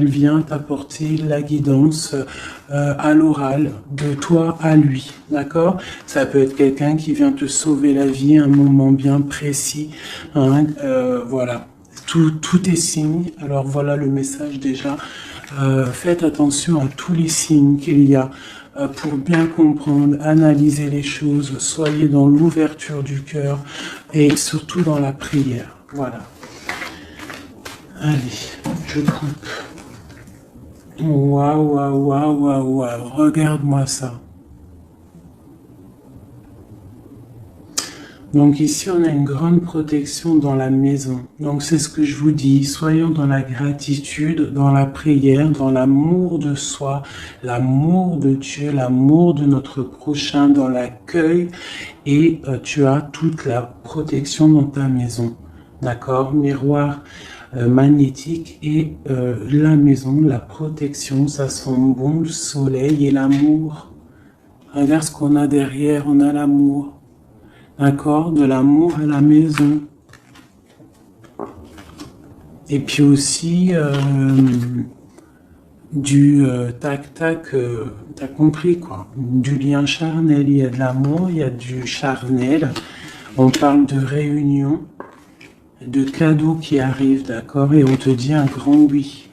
Elle vient t'apporter la guidance à l'oral, de toi à lui, d'accord? Ça peut être quelqu'un qui vient te sauver la vie à un moment bien précis, hein, voilà. Tout est signe. Alors voilà le message déjà. Faites attention à tous les signes qu'il y a pour bien comprendre, analyser les choses. Soyez dans l'ouverture du cœur et surtout dans la prière. Voilà. Allez, je coupe. Waouh, waouh, waouh, waouh, waouh. Regarde-moi ça. Donc ici, on a une grande protection dans la maison. Donc c'est ce que je vous dis. Soyons dans la gratitude, dans la prière, dans l'amour de soi, l'amour de Dieu, l'amour de notre prochain, dans l'accueil. Et tu as toute la protection dans ta maison. D'accord? Miroir magnétique et la maison, la protection, ça sent bon, le soleil et l'amour. Regarde ce qu'on a derrière, on a l'amour. D'accord? De l'amour à la maison. Et puis aussi du tac-tac, t'as compris quoi. Du lien charnel, il y a de l'amour, il y a du charnel. On parle de réunion, de cadeaux qui arrivent, d'accord? Et on te dit un grand oui.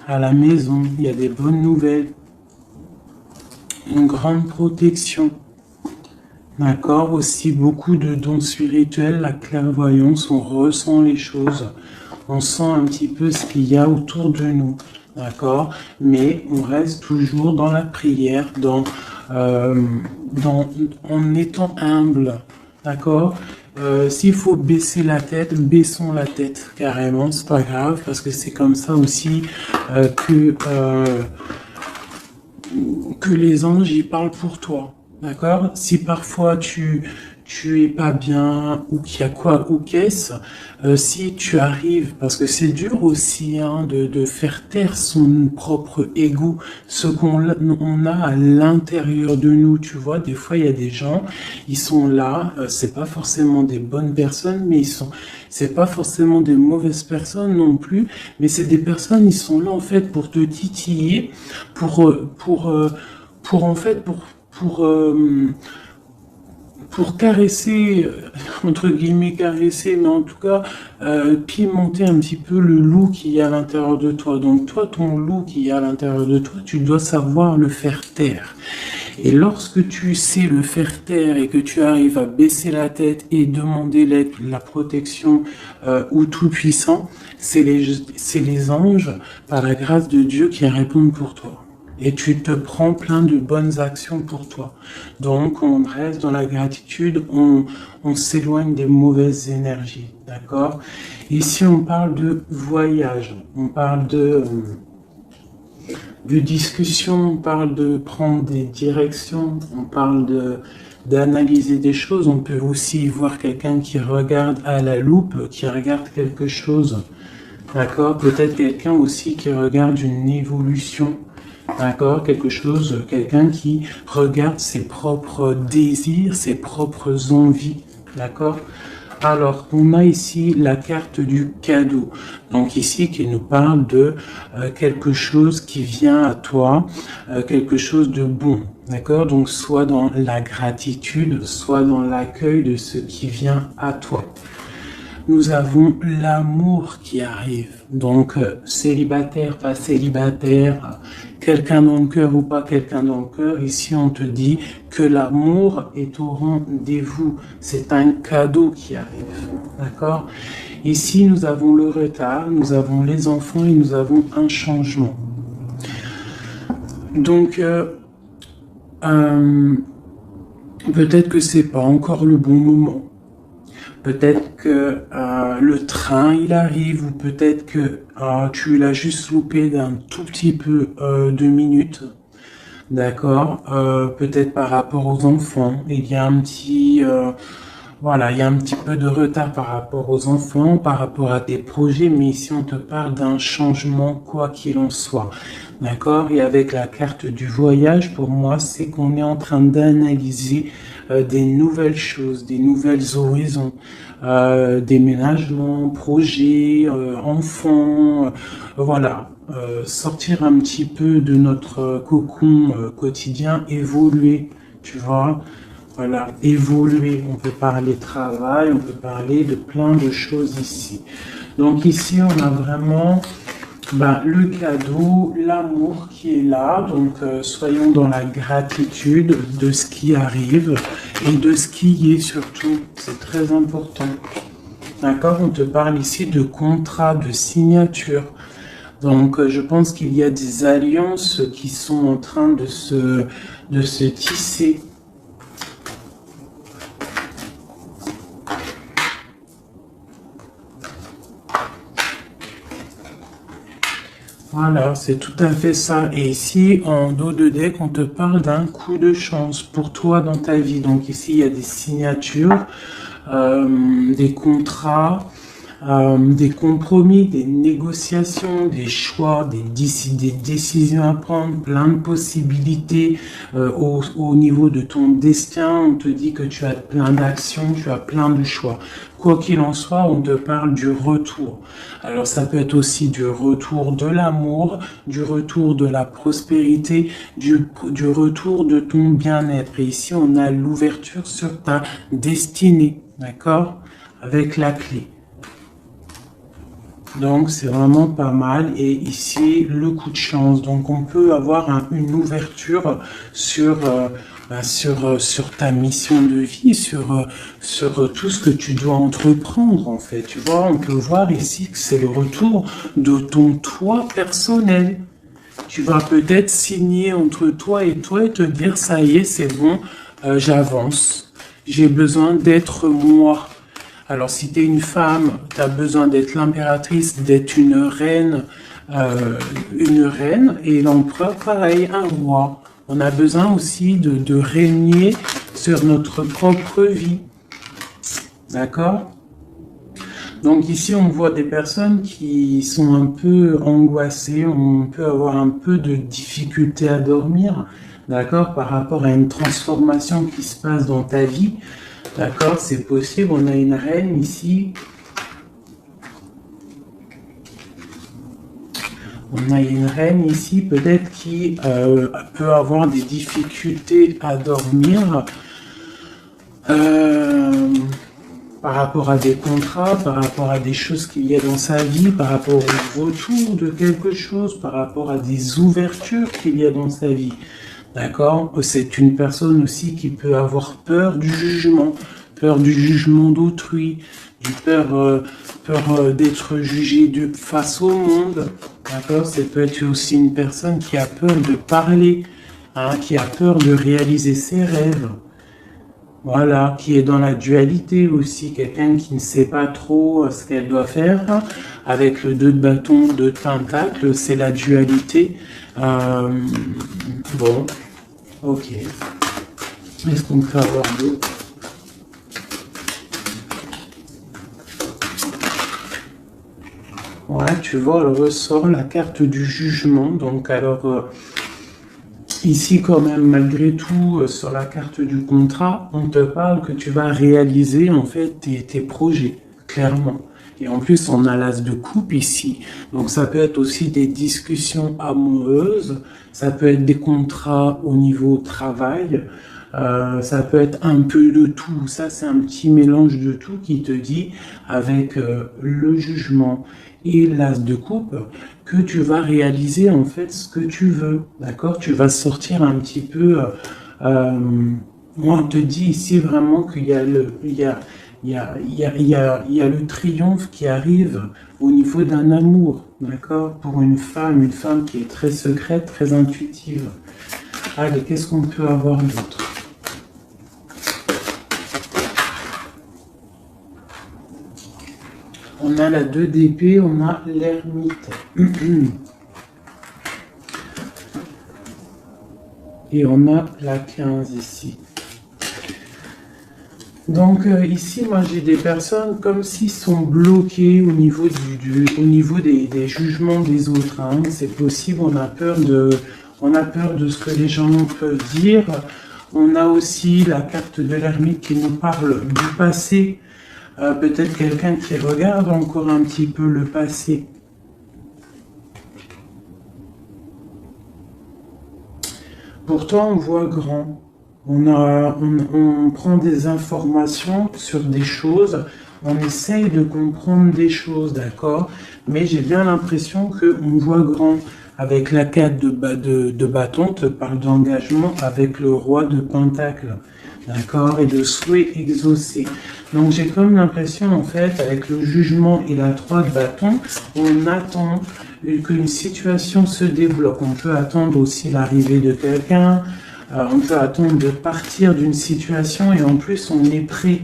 À la maison, il y a des bonnes nouvelles. Une grande protection. D'accord, aussi beaucoup de dons spirituels, la clairvoyance, on ressent les choses, on sent un petit peu ce qu'il y a autour de nous, d'accord, mais on reste toujours dans la prière, en étant humble, d'accord. S'il faut baisser la tête, baissons la tête carrément, c'est pas grave, parce que c'est comme ça aussi que les anges y parlent pour toi. D'accord? Si parfois tu es pas bien ou qu'il y a quoi ou qu'est-ce, si tu arrives, parce que c'est dur aussi hein, de faire taire son propre ego, ce on a à l'intérieur de nous, tu vois, des fois il y a des gens, ils sont là, c'est pas forcément des bonnes personnes, mais c'est pas forcément des mauvaises personnes non plus, mais c'est des personnes, ils sont là en fait pour te titiller, pour caresser, entre guillemets caresser, mais en tout cas pimenter un petit peu le loup qui y a à l'intérieur de toi. Donc toi, ton loup qui y a à l'intérieur de toi, tu dois savoir le faire taire. Et lorsque tu sais le faire taire et que tu arrives à baisser la tête et demander l'aide, la protection au Tout-Puissant, c'est les anges, par la grâce de Dieu, qui répondent pour toi. Et tu te prends plein de bonnes actions pour toi. Donc, on reste dans la gratitude, on s'éloigne des mauvaises énergies, d'accord? Ici, on parle de voyage, on parle de discussion, on parle de prendre des directions, on parle d'analyser des choses. On peut aussi voir quelqu'un qui regarde à la loupe, qui regarde quelque chose, d'accord? Peut-être quelqu'un aussi qui regarde une évolution. D'accord, quelqu'un qui regarde ses propres désirs, ses propres envies, d'accord. Alors, on a ici la carte du cadeau, donc ici qui nous parle de quelque chose qui vient à toi, quelque chose de bon, d'accord. Donc, soit dans la gratitude, soit dans l'accueil de ce qui vient à toi. Nous avons l'amour qui arrive. Donc, célibataire, pas célibataire, quelqu'un dans le cœur ou pas quelqu'un dans le cœur, ici on te dit que l'amour est au rendez-vous. C'est un cadeau qui arrive. D'accord? Ici, nous avons le retard, nous avons les enfants et nous avons un changement. Donc, peut-être que c'est pas encore le bon moment. Peut-être que le train il arrive ou peut-être que tu l'as juste loupé d'un tout petit peu de minutes, d'accord. Peut-être par rapport aux enfants, il y a un petit il y a un petit peu de retard par rapport aux enfants, par rapport à tes projets, mais ici on te parle d'un changement quoi qu'il en soit. D'accord? Et avec la carte du voyage, pour moi, c'est qu'on est en train d'analyser des nouvelles choses, des nouvelles horizons, déménagements, projets, enfants, voilà. sortir un petit peu de notre cocon quotidien, évoluer, tu vois. Voilà, évoluer. On peut parler travail, on peut parler de plein de choses ici. Donc ici, on a vraiment le cadeau, l'amour qui est là. Donc soyons dans la gratitude de ce qui arrive et de ce qui est surtout. C'est très important. D'accord? On te parle ici de contrat, de signature. Donc je pense qu'il y a des alliances qui sont en train de se tisser. Voilà, c'est tout à fait ça. Et ici, en dos de deck, on te parle d'un coup de chance pour toi dans ta vie. Donc ici, il y a des signatures, des contrats, des compromis, des négociations, des choix, des décisions à prendre, plein de possibilités au niveau de ton destin. On te dit que tu as plein d'actions, tu as plein de choix. Quoi qu'il en soit, on te parle du retour. Alors ça peut être aussi du retour de l'amour, du retour de la prospérité, du retour de ton bien-être. Et ici, on a l'ouverture sur ta destinée, d'accord? Avec la clé. Donc c'est vraiment pas mal. Et ici, le coup de chance. Donc on peut avoir une ouverture sur ta mission de vie, sur tout ce que tu dois entreprendre en fait. Tu vois, on peut voir ici que c'est le retour de ton toi personnel. Tu vas peut-être signer entre toi et te dire ça y est, c'est bon, j'avance. J'ai besoin d'être moi. Alors si tu es une femme, tu as besoin d'être l'impératrice, d'être une reine, et l'empereur pareil, un roi. On a besoin aussi de régner sur notre propre vie. D'accord? Donc ici, on voit des personnes qui sont un peu angoissées, on peut avoir un peu de difficulté à dormir, d'accord, par rapport à une transformation qui se passe dans ta vie. D'accord, c'est possible, on a une reine ici. On a une reine ici, peut-être qui peut avoir des difficultés à dormir par rapport à des contrats, par rapport à des choses qu'il y a dans sa vie, par rapport au retour de quelque chose, par rapport à des ouvertures qu'il y a dans sa vie. D'accord? C'est une personne aussi qui peut avoir peur du jugement d'autrui, peur d'être jugé face au monde. D'accord? Ça peut être aussi une personne qui a peur de parler, qui a peur de réaliser ses rêves. Voilà, qui est dans la dualité aussi, quelqu'un qui ne sait pas trop ce qu'elle doit faire. Avec le 2 de bâton, 2 de pentacle, c'est la dualité. Bon, ok. Est-ce qu'on peut avoir d'autres? Ouais, tu vois, elle ressort la carte du jugement. Donc, alors, ici, quand même, malgré tout, sur la carte du contrat, on te parle que tu vas réaliser, en fait, tes projets, clairement. Et en plus, on a l'as de coupe ici. Donc, ça peut être aussi des discussions amoureuses. Ça peut être des contrats au niveau travail. Ça peut être un peu de tout. Ça, c'est un petit mélange de tout qui te dit, avec le jugement et l'as de coupe, que tu vas réaliser en fait ce que tu veux. D'accord? Tu vas sortir un petit peu. Moi, on te dit ici vraiment qu'il y a le triomphe qui arrive au niveau d'un amour, d'accord? Pour une femme qui est très secrète, très intuitive. Allez, qu'est-ce qu'on peut avoir d'autre? On a la 2 d'épée, on a l'ermite. Et on a la 15 ici. Donc ici, moi j'ai des personnes comme s'ils sont bloqués au niveau des jugements des autres. C'est possible, on a peur de ce que les gens peuvent dire. On a aussi la carte de l'ermite qui nous parle du passé. Peut-être quelqu'un qui regarde encore un petit peu le passé. Pourtant, on voit grand. On prend des informations sur des choses, on essaye de comprendre des choses, d'accord? Mais j'ai bien l'impression qu'on voit grand. Avec la carte de bâton, te parle d'engagement avec le roi de pentacle, d'accord? Et de souhait exaucé. Donc j'ai comme l'impression, en fait, avec le jugement et la 3 de bâton, on attend qu'une situation se débloque. On peut attendre aussi l'arrivée de quelqu'un, on peut attendre de partir d'une situation et en plus on est prêt.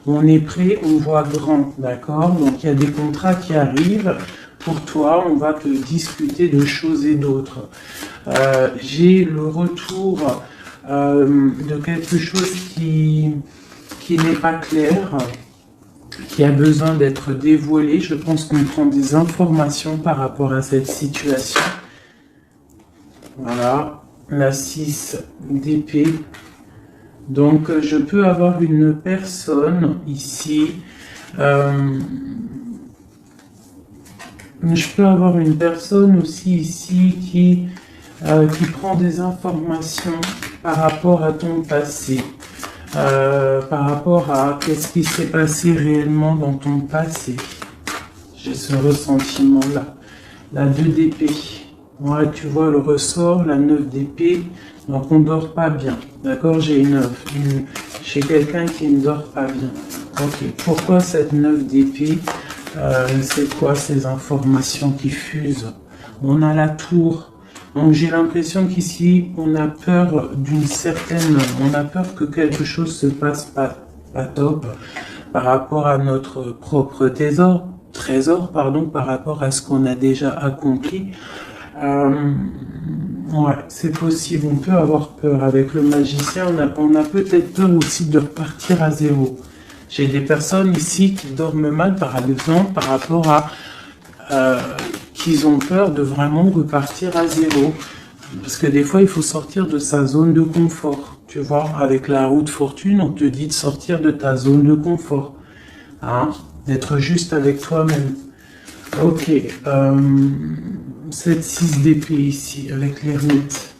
On est prêt, on voit grand, d'accord? Donc il y a des contrats qui arrivent. Pour toi, on va te discuter de choses et d'autres. J'ai le retour de quelque chose qui n'est pas clair, qui a besoin d'être dévoilé. Je pense qu'on prend des informations par rapport à cette situation. Voilà, la 6 d'épée. Donc, je peux avoir une personne ici. Je peux avoir une personne aussi ici qui prend des informations par rapport à ton passé. Par rapport à qu'est-ce qui s'est passé réellement dans ton passé. J'ai ce ressentiment-là. La 2 d'épée. Ouais, tu vois le ressort, la 9 d'épée. Donc on ne dort pas bien. D'accord, j'ai chez quelqu'un qui ne dort pas bien. Ok, pourquoi cette 9 d'épée? C'est quoi ces informations qui fusent? On a la tour. Donc j'ai l'impression qu'ici, on a peur on a peur que quelque chose se passe pas top par rapport à notre propre trésor, par rapport à ce qu'on a déjà accompli. Ouais, c'est possible, on peut avoir peur. Avec le magicien, on a peut-être peur aussi de repartir à zéro. J'ai des personnes ici qui dorment mal, par exemple, par rapport à qu'ils ont peur de vraiment repartir à zéro. Parce que des fois, il faut sortir de sa zone de confort. Tu vois, avec la roue de fortune, on te dit de sortir de ta zone de confort. Hein, d'être juste avec toi-même. Ok. Cette 6 d'épée ici, avec l'ermite.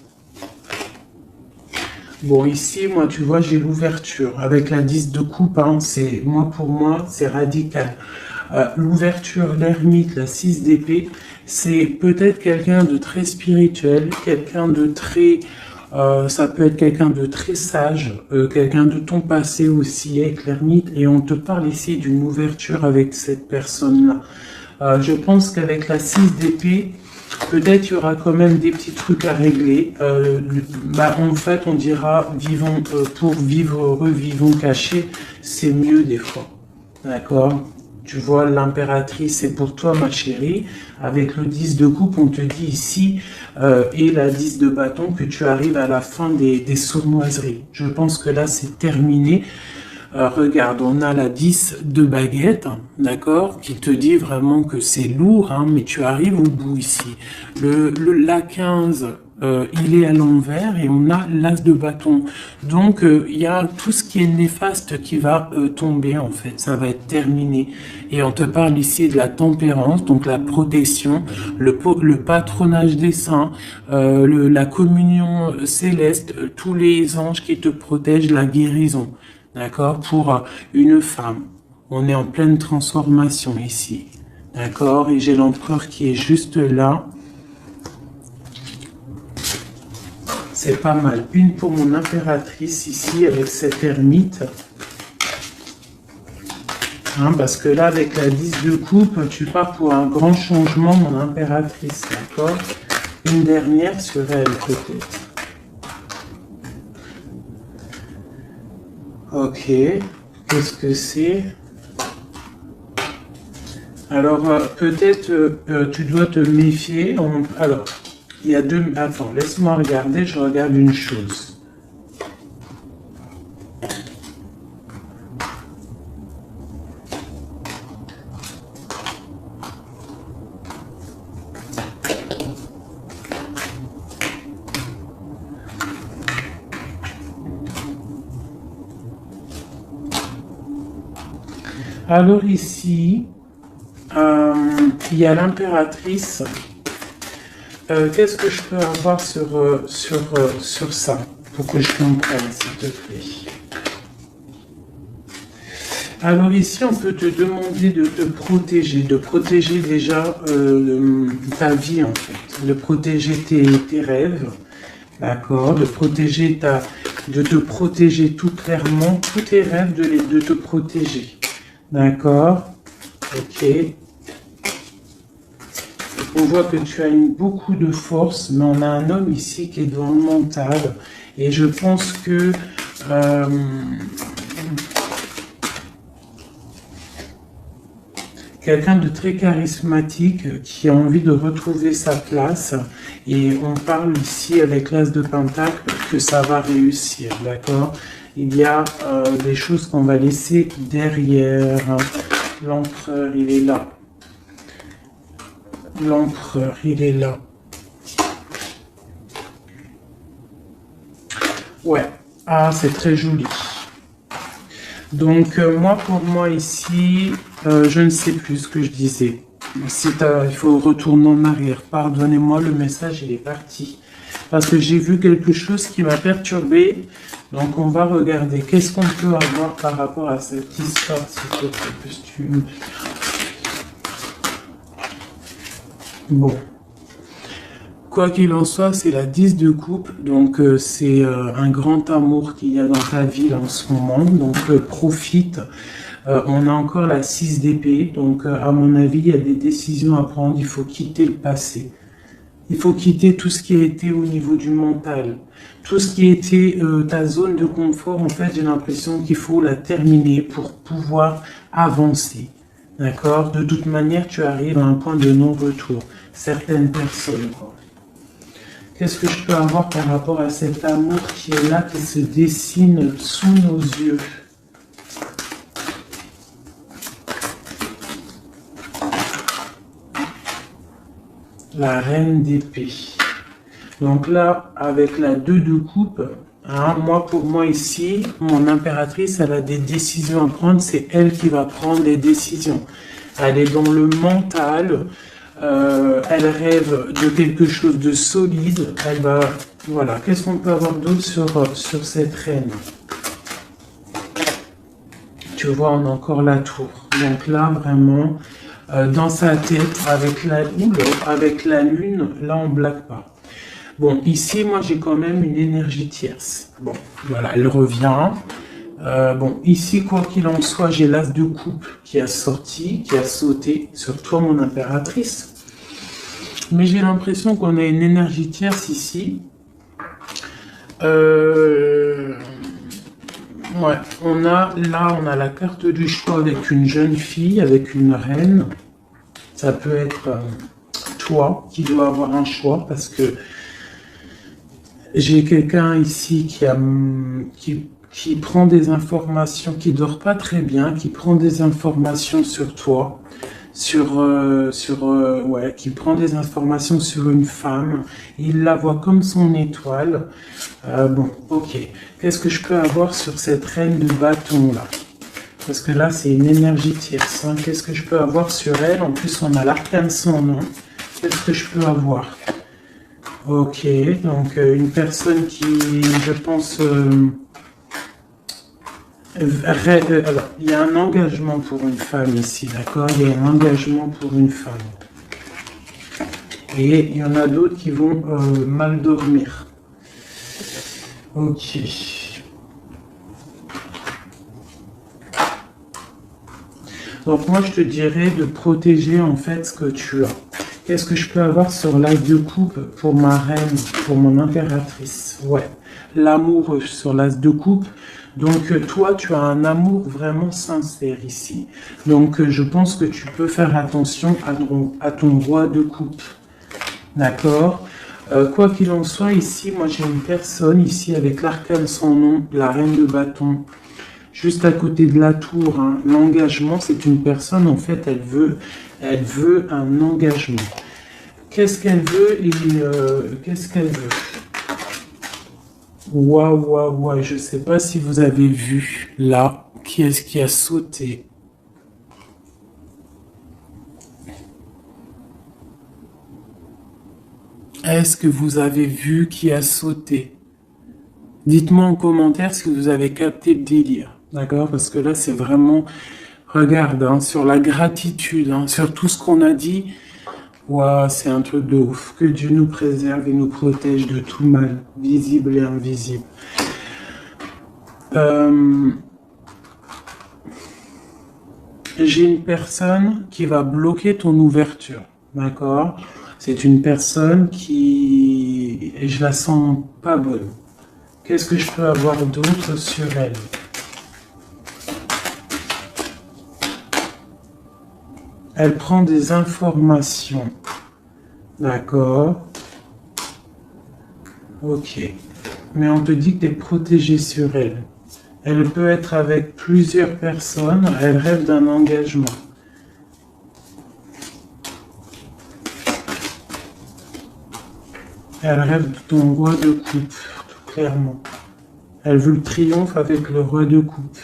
Bon, ici, moi, tu vois, j'ai l'ouverture. Avec la 10 de coupe, hein, pour moi, c'est radical. L'ouverture, l'ermite, la 6 d'épée, c'est peut-être quelqu'un de très spirituel, quelqu'un de très... ça peut être quelqu'un de très sage, quelqu'un de ton passé aussi, avec l'ermite, et on te parle ici d'une ouverture avec cette personne-là. Je pense qu'avec la 6 d'épée, peut-être il y aura quand même des petits trucs à régler. En fait, on dira vivons pour vivre heureux, vivons cachés, c'est mieux des fois. D'accord? Tu vois, l'impératrice, c'est pour toi, ma chérie. Avec le 10 de coupe, on te dit ici, et la 10 de bâton, que tu arrives à la fin des sournoiseries. Je pense que là, c'est terminé. Regarde, on a la 10 de baguette, d'accord, qui te dit vraiment que c'est lourd, hein, mais tu arrives au bout ici. La 15, il est à l'envers et on a l'as de bâton. Donc, il y a tout ce qui est néfaste qui va tomber, en fait. Ça va être terminé. Et on te parle ici de la tempérance, donc la protection, le patronage des saints, la communion céleste, tous les anges qui te protègent, la guérison. D'accord? Pour une femme. On est en pleine transformation ici. D'accord? Et j'ai l'empereur qui est juste là. C'est pas mal. Une pour mon impératrice ici avec cette ermite. Hein, parce que là, avec la 10 de coupe, tu pars pour un grand changement, mon impératrice. D'accord? Une dernière sur elle, peut-être. Ok, qu'est-ce que c'est? Alors, peut-être tu dois te méfier. Alors, il y a deux... Attends, laisse-moi regarder, je regarde une chose. Alors ici, il y a l'impératrice. Qu'est-ce que je peux avoir sur ça, pour que je comprenne, s'il te plaît? Alors ici, on peut te demander de protéger déjà ta vie en fait, de protéger tes rêves, d'accord, de te protéger tout clairement, tous tes rêves, de te protéger, d'accord, ok. On voit que tu as beaucoup de force, mais on a un homme ici qui est dans le mental, et je pense que quelqu'un de très charismatique qui a envie de retrouver sa place. Et on parle ici avec l'As de Pentacle que ça va réussir, d'accord? Il y a des choses qu'on va laisser derrière. L'empereur, il est là. L'empereur, il est là. Ouais. Ah, c'est très joli. Donc, moi, pour moi, ici, je ne sais plus ce que je disais. Il faut retourner en arrière. Pardonnez-moi, le message, il est parti. Parce que j'ai vu quelque chose qui m'a perturbé. Donc, on va regarder. Qu'est-ce qu'on peut avoir par rapport à cette histoire, s'il te plaît, costume. Bon. Quoi qu'il en soit, c'est la 10 de coupe, donc c'est un grand amour qu'il y a dans ta vie en ce moment, donc profite. On a encore la 6 d'épée, donc à mon avis, il y a des décisions à prendre, il faut quitter le passé. Il faut quitter tout ce qui a été au niveau du mental. Tout ce qui était ta zone de confort, en fait, j'ai l'impression qu'il faut la terminer pour pouvoir avancer. D'accord? De toute manière, tu arrives à un point de non-retour. Certaines personnes, qu'est-ce que je peux avoir par rapport à cet amour qui est là, qui se dessine sous nos yeux? La reine d'épée. Donc là, avec la 2 de coupe, hein, pour moi ici, mon impératrice, elle a des décisions à prendre. C'est elle qui va prendre les décisions. Elle est dans le mental. Elle rêve de quelque chose de solide. Elle va, voilà. Qu'est-ce qu'on peut avoir d'autre sur cette reine? Tu vois, on a encore la tour. Donc là, vraiment, dans sa tête, avec la lune, là, on blague pas. Bon, ici, moi, j'ai quand même une énergie tierce. Bon, voilà, elle revient. Bon, ici, quoi qu'il en soit, j'ai l'As de coupe qui a sauté sur toi, mon impératrice. Mais j'ai l'impression qu'on a une énergie tierce ici. Ouais, on a la carte du choix avec une jeune fille, avec une reine. Ça peut être toi qui dois avoir un choix parce que j'ai quelqu'un ici qui prend des informations, qui dort pas très bien, qui prend des informations sur toi, qui prend des informations sur une femme, il la voit comme son étoile. Bon, ok. Qu'est-ce que je peux avoir sur cette reine de bâton là? Parce que là, c'est une énergie tierce. Hein. Qu'est-ce que je peux avoir sur elle? En plus, on a l'arcane sans nom. Qu'est-ce que je peux avoir? Ok, donc une personne qui, je pense, alors, il y a un engagement pour une femme ici, d'accord? Il y a un engagement pour une femme. Et il y en a d'autres qui vont mal dormir. Ok. Donc moi, je te dirais de protéger en fait ce que tu as. Qu'est-ce que je peux avoir sur l'As de coupe pour ma reine, pour mon impératrice? Ouais, l'amour sur l'As de coupe. Donc toi, tu as un amour vraiment sincère ici. Donc je pense que tu peux faire attention à ton roi de coupe. D'accord? Quoi qu'il en soit, ici, moi j'ai une personne ici avec l'arcane sans nom, la reine de bâton. Juste à côté de la tour, hein. L'engagement, c'est une personne, en fait, elle veut un engagement. Qu'est-ce qu'elle veut et qu'est-ce qu'elle veut? Waouh, je ne sais pas si vous avez vu, là, qui est-ce qui a sauté? Est-ce que vous avez vu qui a sauté? Dites-moi en commentaire si vous avez capté le délire. D'accord? Parce que là, c'est vraiment... Regarde, hein, sur la gratitude, hein, sur tout ce qu'on a dit. Ouah, c'est un truc de ouf. Que Dieu nous préserve et nous protège de tout mal, visible et invisible. J'ai une personne qui va bloquer ton ouverture. D'accord? C'est une personne qui... Et je la sens pas bonne. Qu'est-ce que je peux avoir d'autre sur elle? Elle prend des informations. D'accord. Ok. Mais on te dit que tu es protégé sur elle. Elle peut être avec plusieurs personnes. Elle rêve d'un engagement. Elle rêve de ton roi de coupe, tout clairement. Elle veut le triomphe avec le roi de coupe.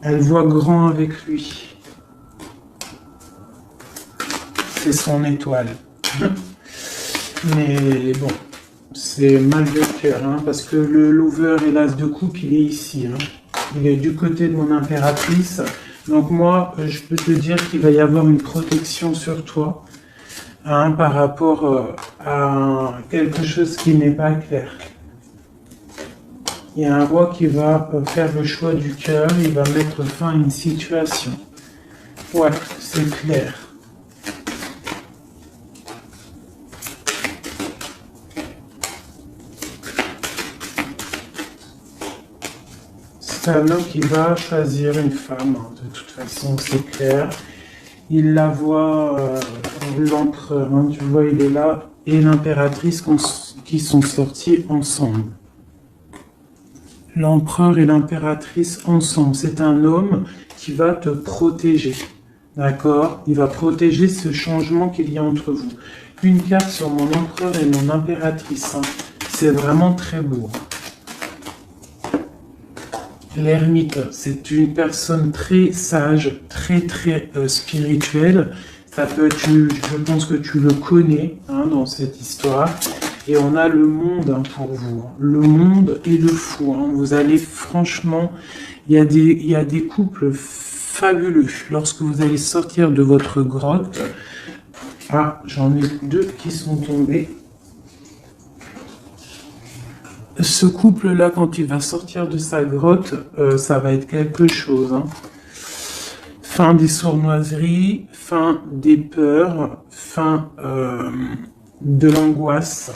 Elle voit grand avec lui. C'est son étoile. Mais bon, c'est mal de cœur, hein, parce que le lover et l'as de coupe, il est ici. Hein. Il est du côté de mon impératrice. Donc moi, je peux te dire qu'il va y avoir une protection sur toi, hein, par rapport à quelque chose qui n'est pas clair. Il y a un roi qui va faire le choix du cœur, il va mettre fin à une situation. Ouais, c'est clair. C'est un homme qui va choisir une femme, hein, de toute façon, c'est clair. Il la voit, l'empereur, hein, tu vois, il est là, et l'impératrice qui sont sortis ensemble. L'empereur et l'impératrice ensemble. C'est un homme qui va te protéger. D'accord? Il va protéger ce changement qu'il y a entre vous. Une carte sur mon empereur et mon impératrice. Hein. C'est vraiment très beau. L'ermite, c'est une personne très sage, très spirituelle. Ça peut être, je pense que tu le connais, hein, dans cette histoire. Et on a le monde, hein, pour vous. Le monde et le fou. Hein. Vous allez, franchement, il y a des couples fabuleux. Lorsque vous allez sortir de votre grotte. Ah, j'en ai deux qui sont tombés. Ce couple-là, quand il va sortir de sa grotte, ça va être quelque chose. Hein. Fin des sournoiseries, fin des peurs, fin de l'angoisse,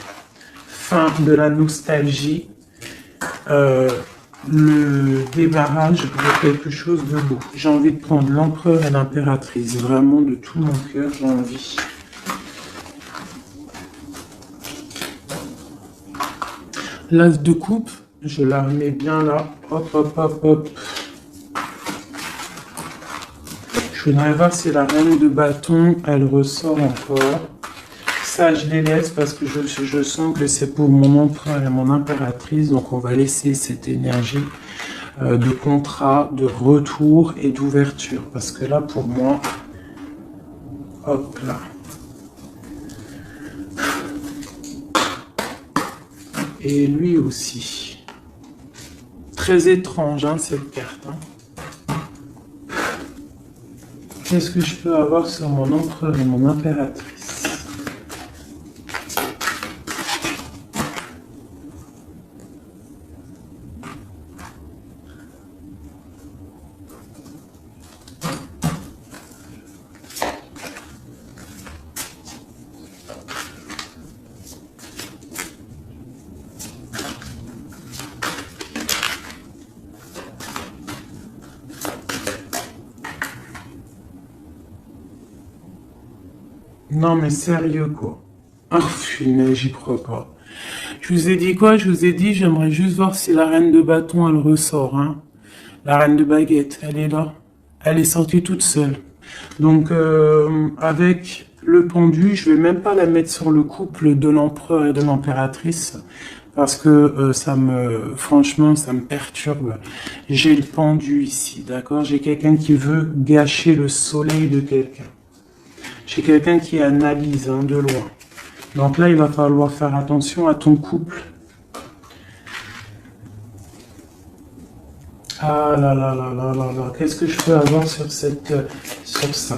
fin de la nostalgie, le débarrage de quelque chose de beau. J'ai envie de prendre l'empereur et l'impératrice, vraiment de tout mon cœur, j'ai envie. L'as de coupe, je la remets bien là, hop, hop, hop, hop. Je voudrais voir si la reine de bâton, elle ressort encore. Ça, je les laisse parce que je sens que c'est pour mon empereur et mon impératrice. Donc, on va laisser cette énergie de contrat, de retour et d'ouverture. Parce que là, pour moi, hop là. Et lui aussi. Très étrange, hein, cette carte. Hein. Qu'est-ce que je peux avoir sur mon empereur et mon impératrice? Non mais sérieux quoi. Ah, j'y crois pas. Je vous ai dit quoi? Je vous ai dit, j'aimerais juste voir si la reine de bâton, elle ressort. Hein. La reine de baguette, elle est là. Elle est sortie toute seule. Donc, avec le pendu, je vais même pas la mettre sur le couple de l'empereur et de l'impératrice. parce que franchement, ça me perturbe. J'ai le pendu ici, d'accord? J'ai quelqu'un qui veut gâcher le soleil de quelqu'un. J'ai quelqu'un qui analyse de loin. Donc là, il va falloir faire attention à ton couple. Ah là là là là là là, qu'est-ce que je peux avoir sur sur ça?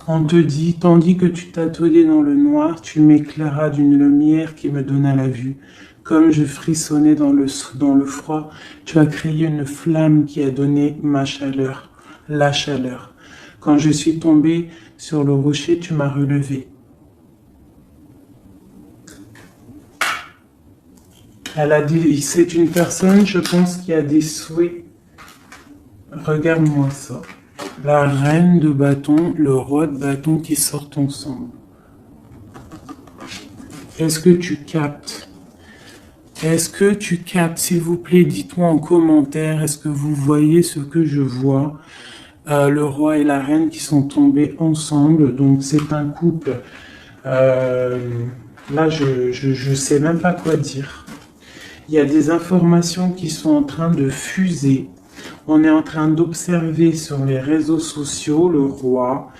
On te dit, tandis que tu t'attendais dans le noir, tu m'éclairas d'une lumière qui me donna la vue. Comme je frissonnais dans le froid, tu as créé une flamme qui a donné ma chaleur, la chaleur. Quand je suis tombé sur le rocher, tu m'as relevé. Elle a dit, c'est une personne, je pense, qui a des souhaits. Regarde-moi ça. La reine de bâton, le roi de bâton qui sortent ensemble. Est-ce que tu captes? Est-ce que tu captes? S'il vous plaît, dites-moi en commentaire, est-ce que vous voyez ce que je vois? Le roi et la reine qui sont tombés ensemble, donc c'est un couple. Là, je sais même pas quoi dire. Il y a des informations qui sont en train de fuser. On est en train d'observer sur les réseaux sociaux le roi,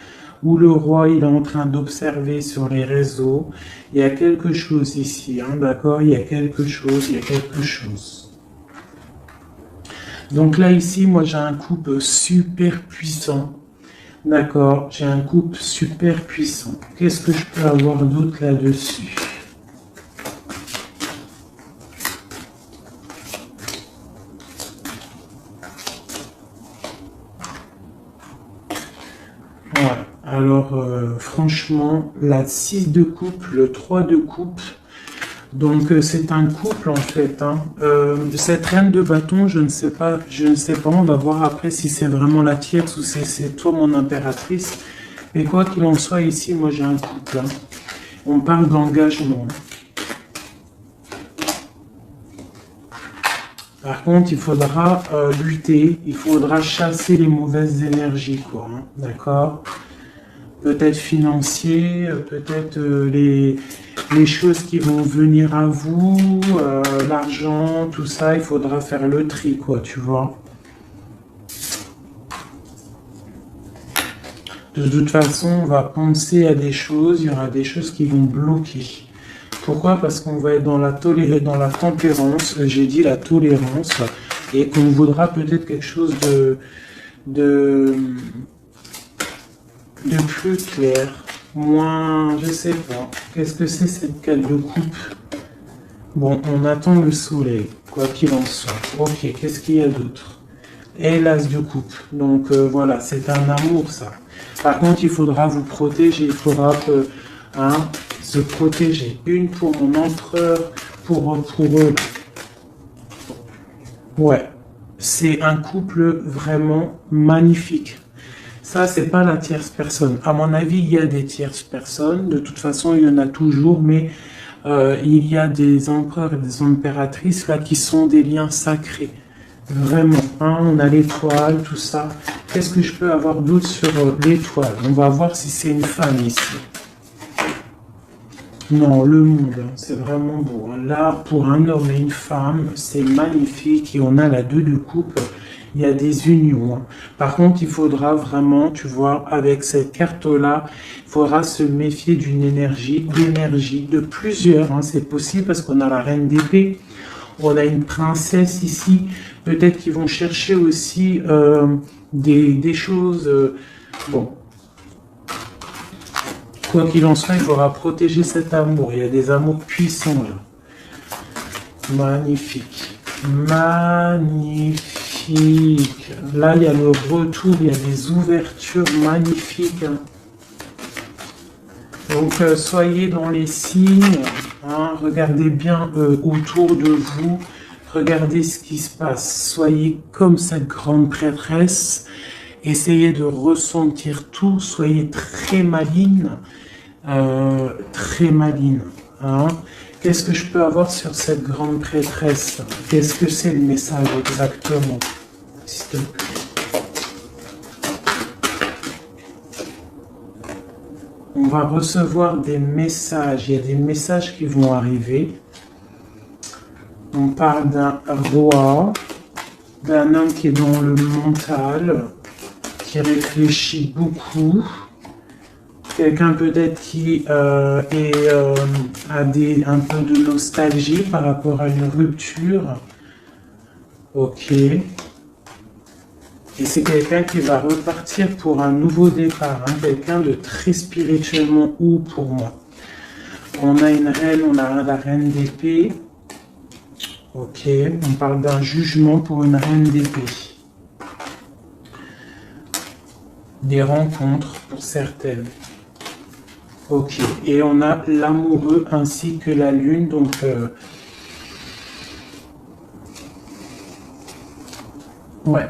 ou le roi il est en train d'observer sur les réseaux. Il y a quelque chose ici, d'accord? Il y a quelque chose, il y a quelque chose. Donc là ici, moi j'ai un couple super puissant. D'accord, j'ai un couple super puissant. Qu'est-ce que je peux avoir d'autre là-dessus? Voilà. Alors, franchement, la 6 de coupe, le 3 de coupe, donc c'est un couple en fait. Cette reine de bâton, je ne sais pas, on va voir après si c'est vraiment la tierce ou si c'est toi mon impératrice. Mais quoi qu'il en soit, ici, moi j'ai un couple. On parle d'engagement. Par contre, il faudra lutter, il faudra chasser les mauvaises énergies, quoi. D'accord? Peut-être financier, peut-être les choses qui vont venir à vous, l'argent, tout ça, il faudra faire le tri, quoi, tu vois. De toute façon, on va penser à des choses, il y aura des choses qui vont bloquer. Pourquoi? Parce qu'on va être dans la tempérance, j'ai dit la tolérance, et qu'on voudra peut-être quelque chose de plus clair, moins, je sais pas. Qu'est-ce que c'est cette carte de coupe? Bon, on attend le soleil, quoi qu'il en soit. Ok, qu'est-ce qu'il y a d'autre? Et l'as de coupe. Donc voilà, c'est un amour ça. Par contre, il faudra vous protéger, il faudra se protéger. Une pour mon empereur, pour eux. Ouais, c'est un couple vraiment magnifique. Ça, c'est pas la tierce personne. À mon avis, il y a des tierces personnes. De toute façon, il y en a toujours, mais il y a des empereurs et des impératrices là qui sont des liens sacrés. Vraiment, on a l'étoile, tout ça. Qu'est-ce que je peux avoir d'autre sur l'étoile? On va voir si c'est une femme ici. Non, le monde, c'est vraiment beau. Là, pour un homme et une femme, c'est magnifique. Et on a la 2 de coupe. Il y a des unions. Par contre, il faudra vraiment, tu vois, avec cette carte-là, il faudra se méfier d'énergie, de plusieurs. C'est possible parce qu'on a la reine d'épée. On a une princesse ici. Peut-être qu'ils vont chercher aussi des choses... bon. Quoi qu'il en soit, il faudra protéger cet amour. Il y a des amours puissants là. Magnifique. Magnifique. Là, il y a le retour, il y a des ouvertures magnifiques. Donc, soyez dans les signes. Regardez bien autour de vous. Regardez ce qui se passe. Soyez comme cette grande prêtresse. Essayez de ressentir tout. Soyez très maligne. Très maligne. Qu'est-ce que je peux avoir sur cette grande prêtresse? Qu'est-ce que c'est le message exactement? S'il te plaît. On va recevoir des messages. Il y a des messages qui vont arriver. On parle d'un roi, d'un homme qui est dans le mental, qui réfléchit beaucoup. Quelqu'un peut-être qui a un peu de nostalgie par rapport à une rupture. Ok. Et c'est quelqu'un qui va repartir pour un nouveau départ. Hein. Quelqu'un de très spirituellement haut pour moi. On a une reine, on a la reine d'épée. Ok. On parle d'un jugement pour une reine d'épée. Des rencontres pour certaines. Ok. Et on a l'amoureux ainsi que la lune. Donc... ouais.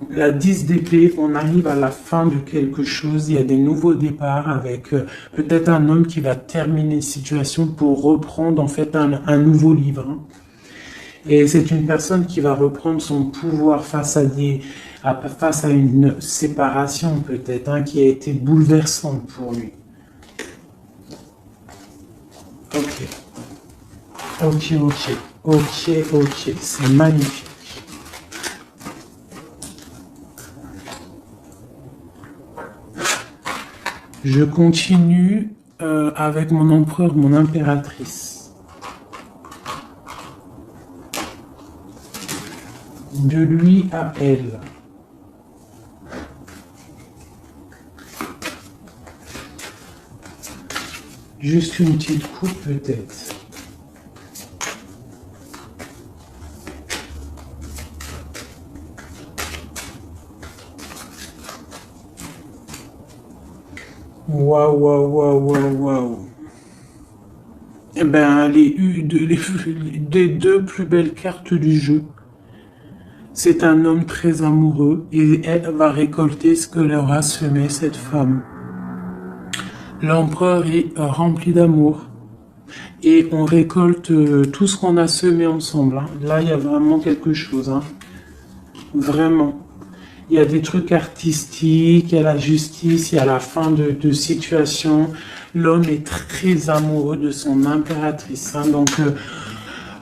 La 10 d'épée, on arrive à la fin de quelque chose, il y a des nouveaux départs avec peut-être un homme qui va terminer une situation pour reprendre en fait un nouveau livre. Hein. Et c'est une personne qui va reprendre son pouvoir face à une séparation peut-être, hein, qui a été bouleversante pour lui. Ok. Ok, ok. Ok, ok. C'est magnifique. Je continue avec mon empereur, mon impératrice. De lui à elle. Juste une petite coupe peut-être. Waouh, waouh, waouh, waouh, waouh. Eh ben, les deux plus belles cartes du jeu. C'est un homme très amoureux et elle va récolter ce que leur a semé cette femme. L'empereur est rempli d'amour et on récolte tout ce qu'on a semé ensemble. Hein. Là, il y a vraiment quelque chose. Hein. Vraiment. Il y a des trucs artistiques, il y a la justice, il y a la fin de situation. L'homme est très amoureux de son impératrice. Hein. Donc,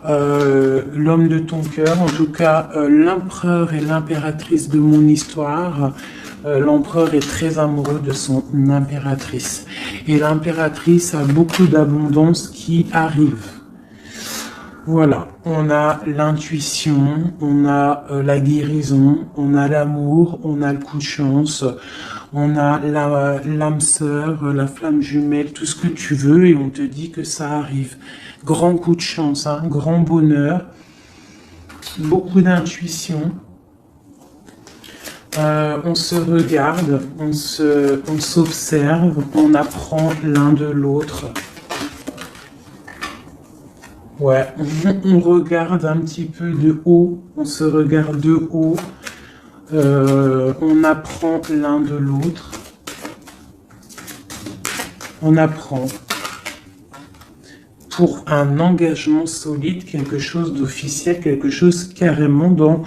l'homme de ton cœur, en tout cas, l'empereur et l'impératrice de mon histoire. L'empereur est très amoureux de son impératrice. Et l'impératrice a beaucoup d'abondance qui arrive. Voilà, on a l'intuition, on a la guérison, on a l'amour, on a le coup de chance, on a l'âme sœur, la flamme jumelle, tout ce que tu veux et on te dit que ça arrive. Grand coup de chance, hein, grand bonheur, beaucoup d'intuition. On se regarde, on s'observe, on apprend l'un de l'autre. Ouais, on regarde un petit peu de haut, on se regarde de haut, on apprend l'un de l'autre, on apprend pour un engagement solide, quelque chose d'officiel, quelque chose carrément dans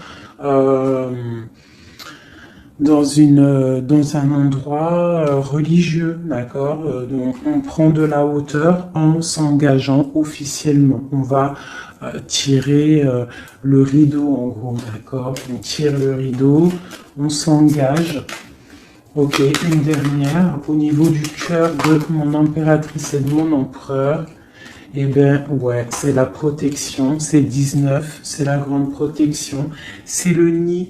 un endroit religieux, d'accord. Donc on prend de la hauteur en s'engageant officiellement. On va tirer le rideau en gros, d'accord. On tire le rideau, on s'engage. Ok, une dernière au niveau du cœur de mon impératrice et de mon empereur. Eh bien, ouais, c'est la protection, c'est 19, c'est la grande protection, c'est le nid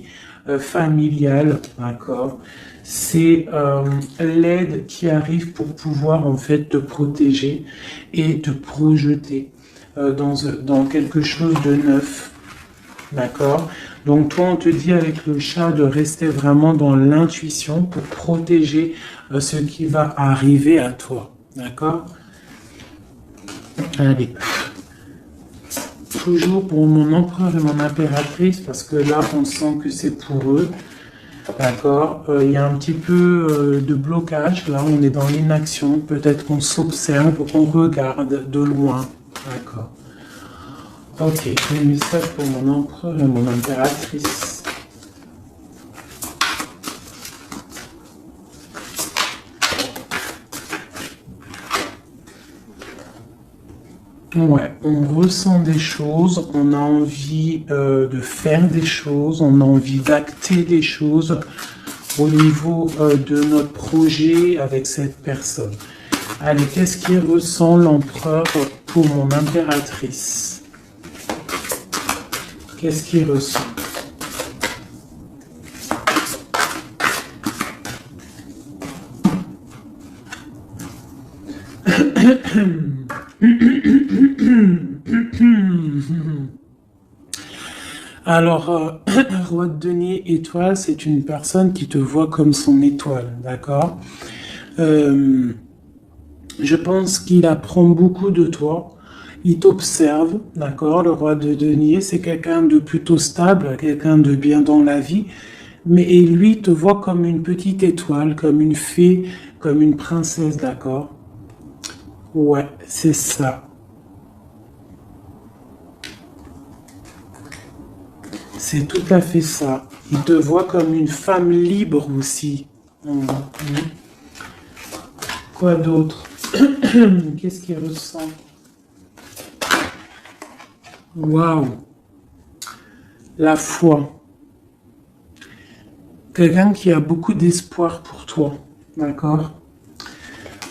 familial, d'accord. C'est l'aide qui arrive pour pouvoir en fait te protéger et te projeter dans quelque chose de neuf, d'accord. Donc toi, on te dit avec le chat de rester vraiment dans l'intuition pour protéger ce qui va arriver à toi, d'accord. Allez. Toujours pour mon empereur et mon impératrice, parce que là, on sent que c'est pour eux. D'accord. Il y a un petit peu de blocage. Là, on est dans l'inaction. Peut-être qu'on s'observe, qu'on regarde de loin. D'accord. Ok. Un message pour mon empereur et mon impératrice. Ouais, on ressent des choses, on a envie de faire des choses, on a envie d'acter les choses au niveau de notre projet avec cette personne. Allez, qu'est-ce qui ressent l'empereur pour mon impératrice? Qu'est-ce qu'il ressent? Alors, roi de denier étoile, c'est une personne qui te voit comme son étoile, d'accord? Euh, je pense qu'il apprend beaucoup de toi. Il t'observe, d'accord? Le roi de denier, c'est quelqu'un de plutôt stable, quelqu'un de bien dans la vie. Mais et lui te voit comme une petite étoile, comme une fée, comme une princesse, d'accord? Ouais, c'est ça. C'est tout à fait ça. Il te voit comme une femme libre aussi. Mhm. Quoi d'autre? Qu'est-ce qu'il ressent? Waouh! La foi. Quelqu'un qui a beaucoup d'espoir pour toi. D'accord?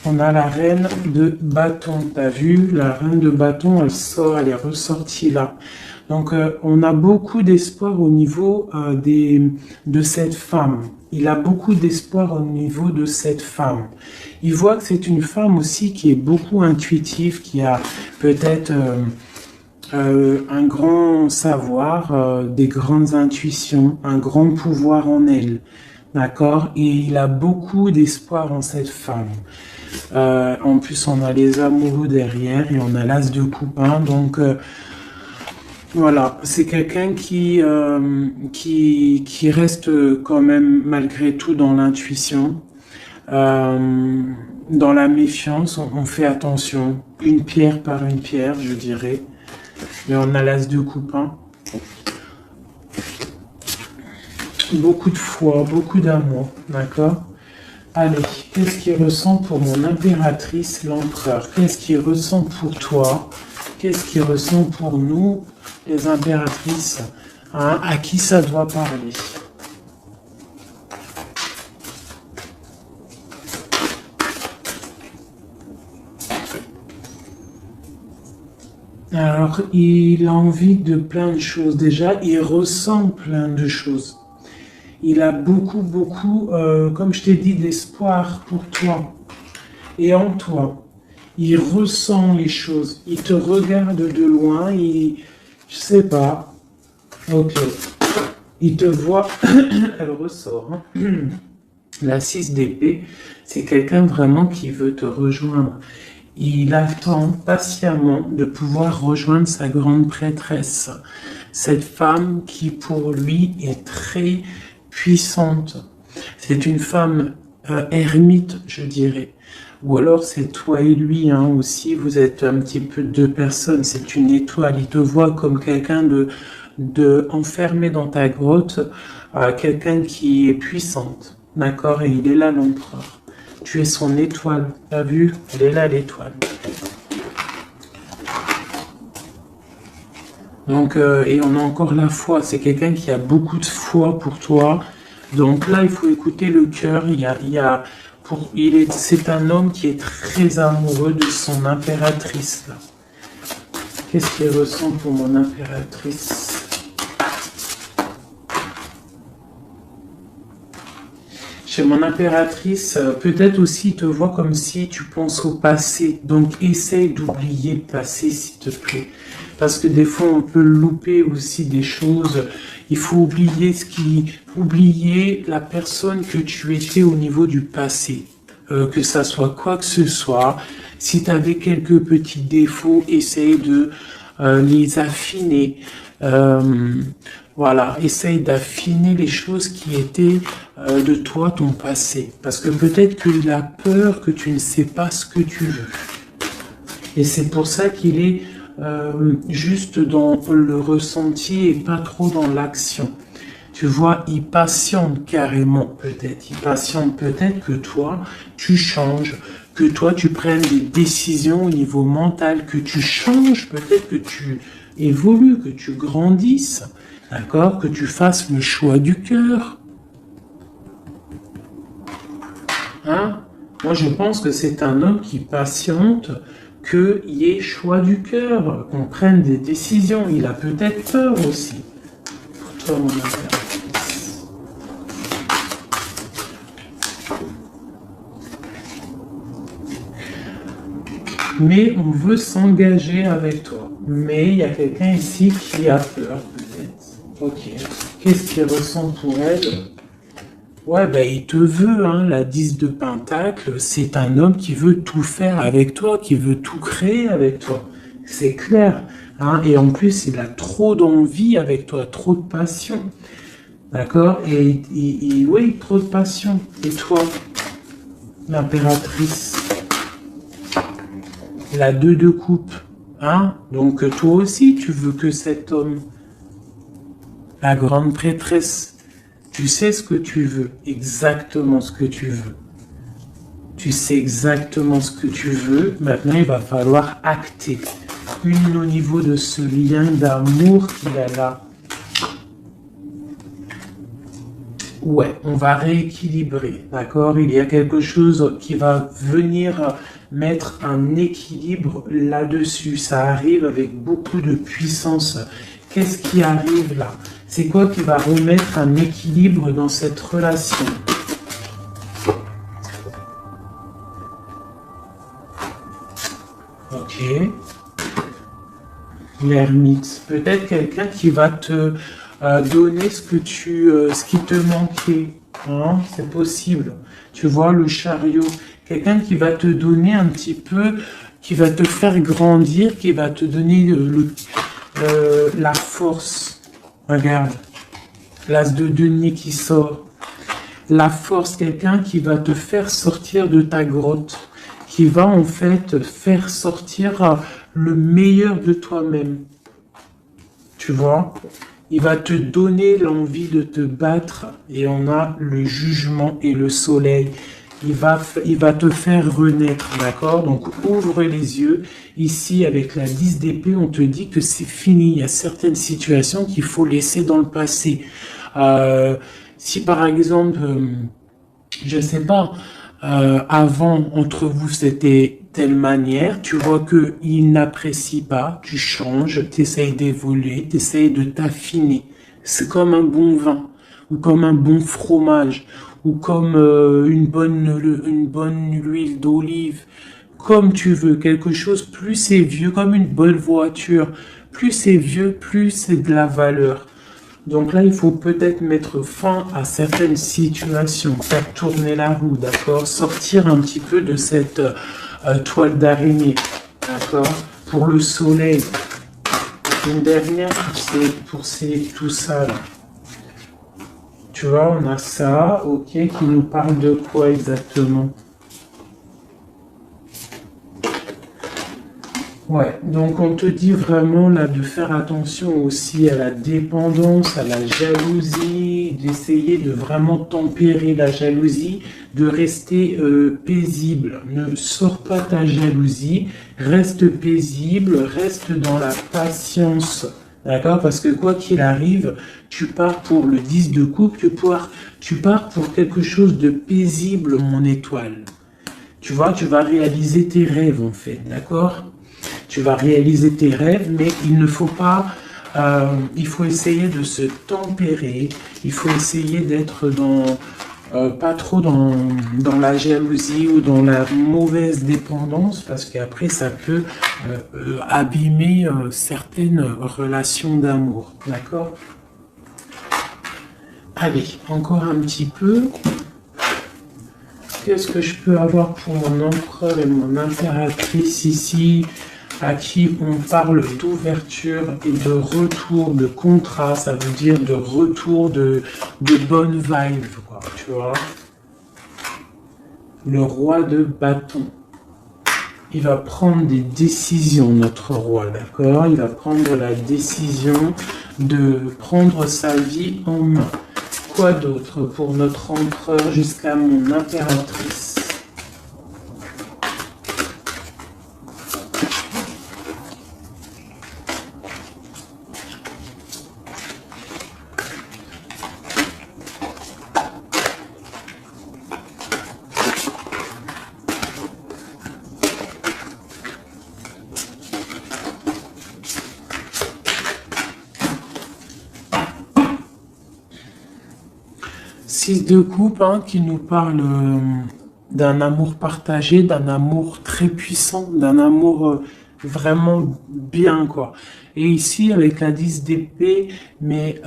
On a la reine de bâton. T'as vu? La reine de bâton, elle sort, elle est ressortie là. Donc, on a beaucoup d'espoir au niveau de cette femme. Il a beaucoup d'espoir au niveau de cette femme. Il voit que c'est une femme aussi qui est beaucoup intuitive, qui a peut-être un grand savoir, des grandes intuitions, un grand pouvoir en elle. D'accord? Et il a beaucoup d'espoir en cette femme. En plus, on a les amoureux derrière et on a l'as de coupe. Donc, voilà, c'est quelqu'un qui reste quand même malgré tout dans l'intuition, euh, dans la méfiance. On fait attention, une pierre par une pierre, je dirais. Mais on a l'as de coupe. Beaucoup de foi, beaucoup d'amour, d'accord? Allez, qu'est-ce qu'il ressent pour mon impératrice, l'empereur? Qu'est-ce qu'il ressent pour toi? Qu'est-ce qu'il ressent pour nous, les impératrices? À qui ça doit parler? Alors, il a envie de plein de choses. Déjà, il ressent plein de choses. Il a beaucoup, beaucoup, comme je t'ai dit, d'espoir pour toi et en toi. Il ressent les choses. Il te regarde de loin. Je sais pas. Ok. Il te voit. Elle ressort. La 6 d'épée, c'est quelqu'un vraiment qui veut te rejoindre. Il attend patiemment de pouvoir rejoindre sa grande prêtresse. Cette femme qui pour lui est très puissante. C'est une femme ermite, je dirais. Ou alors c'est toi et lui aussi, vous êtes un petit peu deux personnes, c'est une étoile. Il te voit comme quelqu'un de enfermé dans ta grotte, quelqu'un qui est puissante. D'accord? Et il est là l'empereur. Tu es son étoile. T'as vu? Elle est là l'étoile. Donc, et on a encore la foi. C'est quelqu'un qui a beaucoup de foi pour toi. Donc là, il faut écouter le cœur. C'est un homme qui est très amoureux de son impératrice. Là. Qu'est-ce qu'il ressent pour mon impératrice? Chez mon impératrice, peut-être aussi te vois comme si tu penses au passé. Donc essaye d'oublier le passé, s'il te plaît. Parce que des fois, on peut louper aussi des choses. Il faut oublier la personne que tu étais au niveau du passé. Que ça soit quoi que ce soit. Si tu avais quelques petits défauts, essaye de les affiner. Voilà, essaye d'affiner les choses qui étaient de toi, ton passé. Parce que peut-être qu'il a peur que tu ne sais pas ce que tu veux. Et c'est pour ça qu'il est juste dans le ressenti et pas trop dans l'action. Tu vois, il patiente carrément peut-être. Il patiente peut-être que toi, tu changes, que toi, tu prennes des décisions au niveau mental, que tu changes, peut-être que tu évolues, que tu grandisses, d'accord? Que tu fasses le choix du cœur. Hein? Moi, je pense que c'est un homme qui patiente, qu'il y ait choix du cœur, qu'on prenne des décisions. Il a peut-être peur aussi. Pour toi, mon impératrice. Mais on veut s'engager avec toi. Mais il y a quelqu'un ici qui a peur, peut-être. Ok. Qu'est-ce qu'il ressent pour elle? Ouais, ben il te veut, hein, la 10 de Pentacle, c'est un homme qui veut tout faire avec toi, qui veut tout créer avec toi. C'est clair, hein, et en plus, il a trop d'envie avec toi, trop de passion. D'accord? Et oui, trop de passion. Et toi, l'impératrice, la 2 de coupe, hein? Donc toi aussi, tu veux que cet homme, la grande prêtresse, tu sais ce que tu veux, exactement ce que tu veux. Tu sais exactement ce que tu veux. Maintenant, il va falloir acter. Une au niveau de ce lien d'amour qu'il a là. Ouais, on va rééquilibrer, d'accord? Il y a quelque chose qui va venir mettre un équilibre là-dessus. Ça arrive avec beaucoup de puissance. Qu'est-ce qui arrive là? C'est quoi qui va remettre un équilibre dans cette relation? Ok. L'ermite. Peut-être quelqu'un qui va te donner ce qui te manquait. Hein? C'est possible. Tu vois, le chariot. Quelqu'un qui va te donner un petit peu, qui va te faire grandir, qui va te donner la force. Regarde, l'as de denier qui sort. La force, quelqu'un qui va te faire sortir de ta grotte, qui va en fait faire sortir le meilleur de toi-même. Tu vois? Il va te donner l'envie de te battre et on a le jugement et le soleil. Il va te faire renaître, d'accord? Donc, ouvre les yeux. Ici, avec la 10 d'épée, on te dit que c'est fini. Il y a certaines situations qu'il faut laisser dans le passé. Si, par exemple, je ne sais pas, avant, entre vous, c'était telle manière, tu vois qu'il n'apprécie pas, tu changes, tu essayes d'évoluer, tu essayes de t'affiner. C'est comme un bon vin, ou comme un bon fromage, ou comme une bonne huile d'olive, comme tu veux, quelque chose, plus c'est vieux, comme une bonne voiture, plus c'est vieux, plus c'est de la valeur. Donc là, il faut peut-être mettre fin à certaines situations, faire tourner la roue, d'accord? Sortir un petit peu de cette toile d'araignée, d'accord? Pour le soleil. Une dernière pour tout ça là. Tu vois, on a ça, ok, qui nous parle de quoi exactement? Ouais, donc on te dit vraiment là de faire attention aussi à la dépendance, à la jalousie, d'essayer de vraiment tempérer la jalousie, de rester paisible. Ne sors pas ta jalousie, reste paisible, reste dans la patience. D'accord? Parce que quoi qu'il arrive, tu pars pour le 10 de coupe, tu pars pour quelque chose de paisible, mon étoile. Tu vois, tu vas réaliser tes rêves en fait, d'accord? Tu vas réaliser tes rêves, mais il ne faut pas, il faut essayer de se tempérer, il faut essayer d'être pas trop dans la jalousie ou dans la mauvaise dépendance, parce qu'après ça peut abîmer certaines relations d'amour, d'accord? Allez, encore un petit peu. Qu'est-ce que je peux avoir pour mon empereur et mon impératrice ici, à qui on parle d'ouverture et de retour, de contrat, ça veut dire de retour de bonne vibe, quoi, tu vois. Le roi de bâton. Il va prendre des décisions, notre roi, d'accord? Il va prendre la décision de prendre sa vie en main. Quoi d'autre pour notre empereur jusqu'à mon impératrice? 6 de coupe hein, qui nous parle d'un amour partagé, d'un amour très puissant, d'un amour vraiment bien, quoi. Et ici, avec la 10 d'épée, mais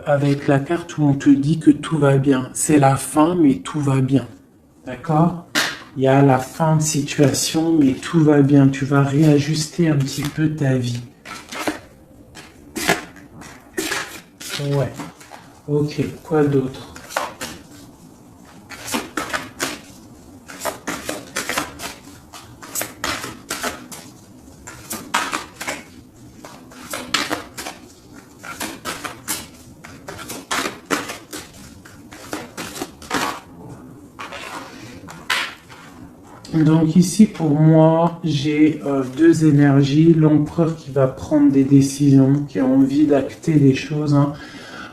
avec la carte où on te dit que tout va bien. C'est la fin, mais tout va bien. D'accord? Il y a la fin de situation, mais tout va bien. Tu vas réajuster un petit peu ta vie. Ouais. Ok, quoi d'autre? Donc ici, pour moi, j'ai deux énergies. L'empereur qui va prendre des décisions, qui a envie d'acter des choses. Hein.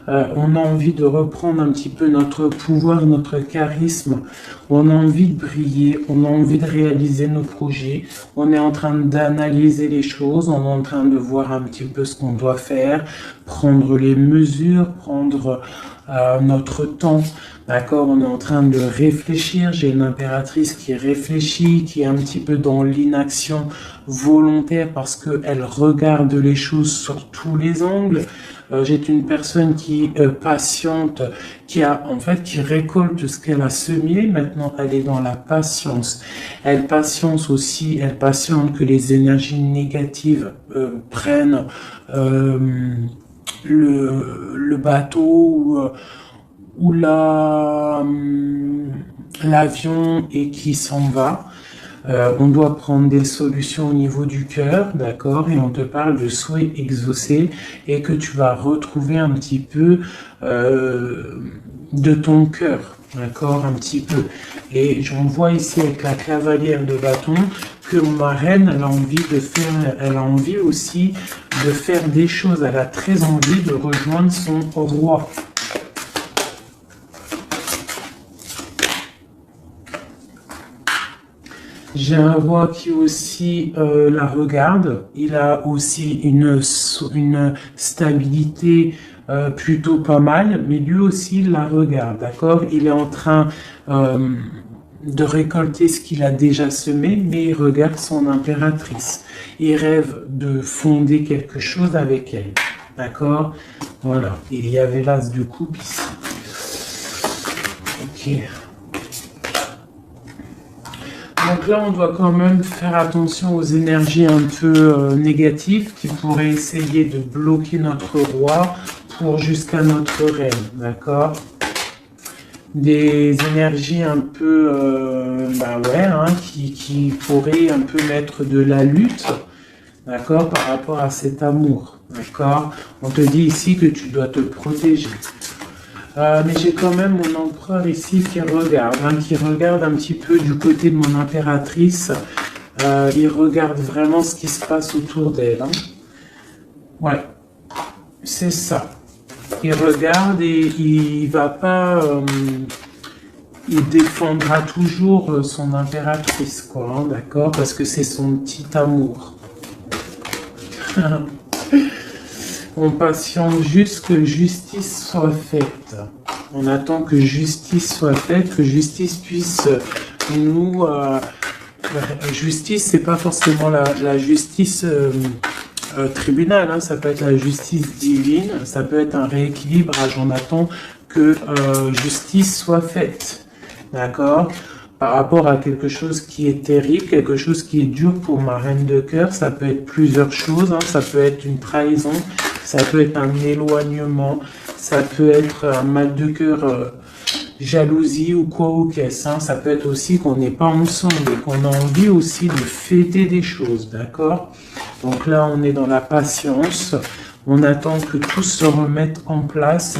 On a envie de reprendre un petit peu notre pouvoir, notre charisme. On a envie de briller. On a envie de réaliser nos projets. On est en train d'analyser les choses. On est en train de voir un petit peu ce qu'on doit faire, prendre les mesures, prendre notre temps. D'accord, on est en train de réfléchir. J'ai une impératrice qui réfléchit, qui est un petit peu dans l'inaction volontaire parce qu'elle regarde les choses sur tous les angles. J'ai une personne qui patiente, qui récolte ce qu'elle a semé. Maintenant, elle est dans la patience. Elle patience aussi, elle patiente que les énergies négatives prennent le bateau ou l'avion et qui s'en va. On doit prendre des solutions au niveau du cœur, d'accord, et on te parle de souhaits exaucés et que tu vas retrouver un petit peu de ton cœur, d'accord, un petit peu. Et j'en vois ici avec la cavalière de bâton que ma reine, elle a envie aussi de faire des choses. Elle a très envie de rejoindre son roi. J'ai un roi qui aussi la regarde. Il a aussi une stabilité plutôt pas mal, mais lui aussi il la regarde, d'accord? Il est en train de récolter ce qu'il a déjà semé, mais il regarde son impératrice. Il rêve de fonder quelque chose avec elle, d'accord? Voilà, il y avait l'as de coupe ici. Ok. Donc là, on doit quand même faire attention aux énergies un peu négatives qui pourraient essayer de bloquer notre roi pour jusqu'à notre reine, d'accord? Des énergies un peu, qui pourraient un peu mettre de la lutte, d'accord, par rapport à cet amour, d'accord? On te dit ici que tu dois te protéger. Mais j'ai quand même mon empereur ici qui regarde un petit peu du côté de mon impératrice. Il regarde vraiment ce qui se passe autour d'elle. Hein. Ouais, c'est ça. Il regarde et il va pas... il défendra toujours son impératrice, quoi, hein, d'accord? Parce que c'est son petit amour. On patiente juste que justice soit faite. On attend que justice soit faite, que justice puisse nous... justice, c'est pas forcément la justice tribunal, hein, ça peut être la justice divine, ça peut être un rééquilibrage. On attend que justice soit faite. D'accord? Par rapport à quelque chose qui est terrible, quelque chose qui est dur pour ma reine de cœur, ça peut être plusieurs choses, hein. Ça peut être une trahison, ça peut être un éloignement, ça peut être un mal de cœur, jalousie ou quoi ou qu'est-ce, hein. Ça peut être aussi qu'on n'est pas ensemble et qu'on a envie aussi de fêter des choses, d'accord? Donc là, on est dans la patience, on attend que tout se remette en place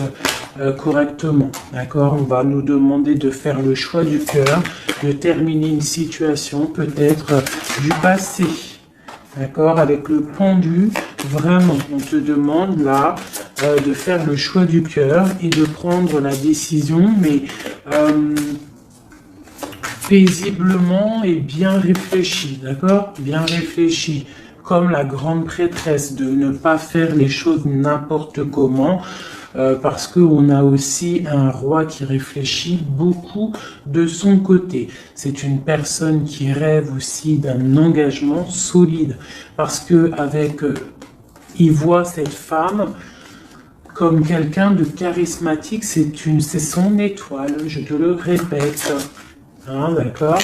correctement, d'accord? On va nous demander de faire le choix du cœur, de terminer une situation peut-être du passé, d'accord? Avec le pendu, vraiment, on te demande là de faire le choix du cœur et de prendre la décision, mais paisiblement et bien réfléchi, d'accord? Bien réfléchi, comme la grande prêtresse, de ne pas faire les choses n'importe comment, parce qu'on a aussi un roi qui réfléchit beaucoup de son côté. C'est une personne qui rêve aussi d'un engagement solide, parce que il voit cette femme comme quelqu'un de charismatique, c'est son étoile, je te le répète. Hein, d'accord?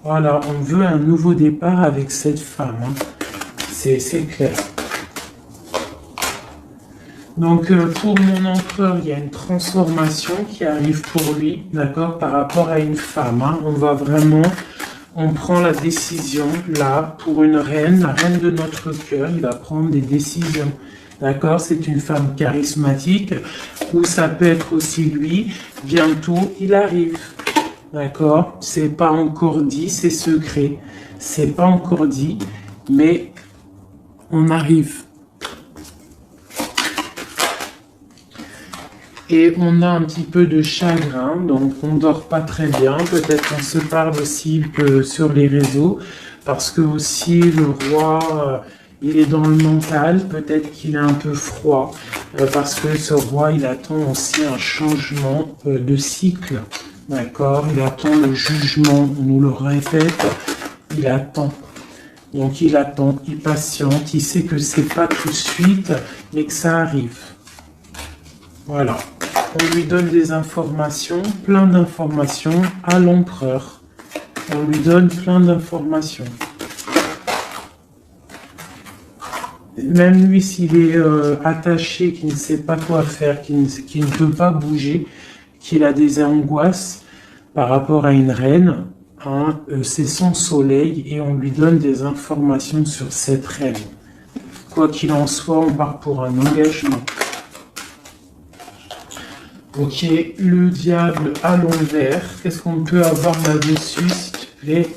Voilà, on veut un nouveau départ avec cette femme. Hein. C'est clair. Donc, pour mon empereur, il y a une transformation qui arrive pour lui, d'accord, par rapport à une femme. Hein. On prend la décision, là, pour une reine, la reine de notre cœur, il va prendre des décisions. D'accord, c'est une femme charismatique, ou ça peut être aussi lui, bientôt il arrive. D'accord, c'est pas encore dit, c'est secret. C'est pas encore dit, mais on arrive. Et on a un petit peu de chagrin, donc on dort pas très bien. Peut-être qu'on se parle aussi sur les réseaux, parce que aussi le roi, il est dans le mental. Peut-être qu'il est un peu froid, parce que ce roi, il attend aussi un changement de cycle. D'accord, il attend le jugement. On nous le répète, il attend. Donc il attend, il patiente, il sait que c'est pas tout de suite, mais que ça arrive. Voilà. On lui donne des informations, plein d'informations à l'empereur. On lui donne plein d'informations. Même lui, s'il est attaché, qu'il ne sait pas quoi faire, qu'il ne peut pas bouger, qu'il a des angoisses par rapport à une reine, hein, c'est son soleil et on lui donne des informations sur cette reine. Quoi qu'il en soit, on part pour un engagement. Ok, le diable à l'envers. Qu'est-ce qu'on peut avoir là-dessus, s'il te plaît?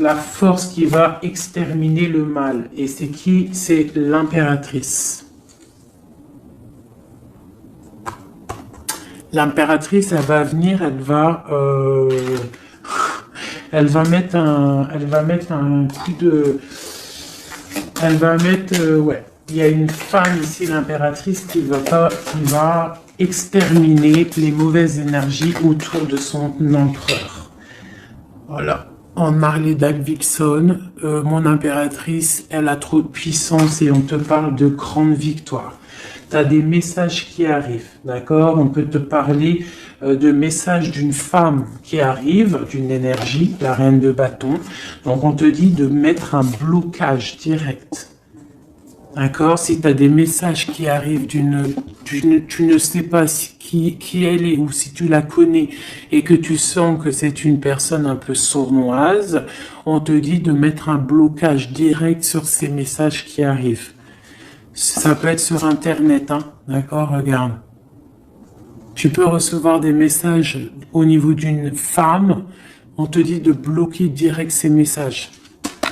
La force qui va exterminer le mal. Et c'est qui? C'est l'impératrice. L'impératrice, elle va venir, elle va mettre un coup de, ouais. Il y a une femme ici, l'impératrice, qui va exterminer les mauvaises énergies autour de son empereur. Voilà. En Marley Davidson, mon impératrice, elle a trop de puissance et on te parle de grandes victoires. Tu as des messages qui arrivent, d'accord? On peut te parler de messages d'une femme qui arrive, d'une énergie, la reine de bâton. Donc on te dit de mettre un blocage direct. D'accord? Si tu as des messages qui arrivent tu ne sais pas qui elle est ou si tu la connais et que tu sens que c'est une personne un peu sournoise, on te dit de mettre un blocage direct sur ces messages qui arrivent. Ça peut être sur Internet, hein? D'accord? Regarde. Tu peux recevoir des messages au niveau d'une femme, on te dit de bloquer direct ces messages.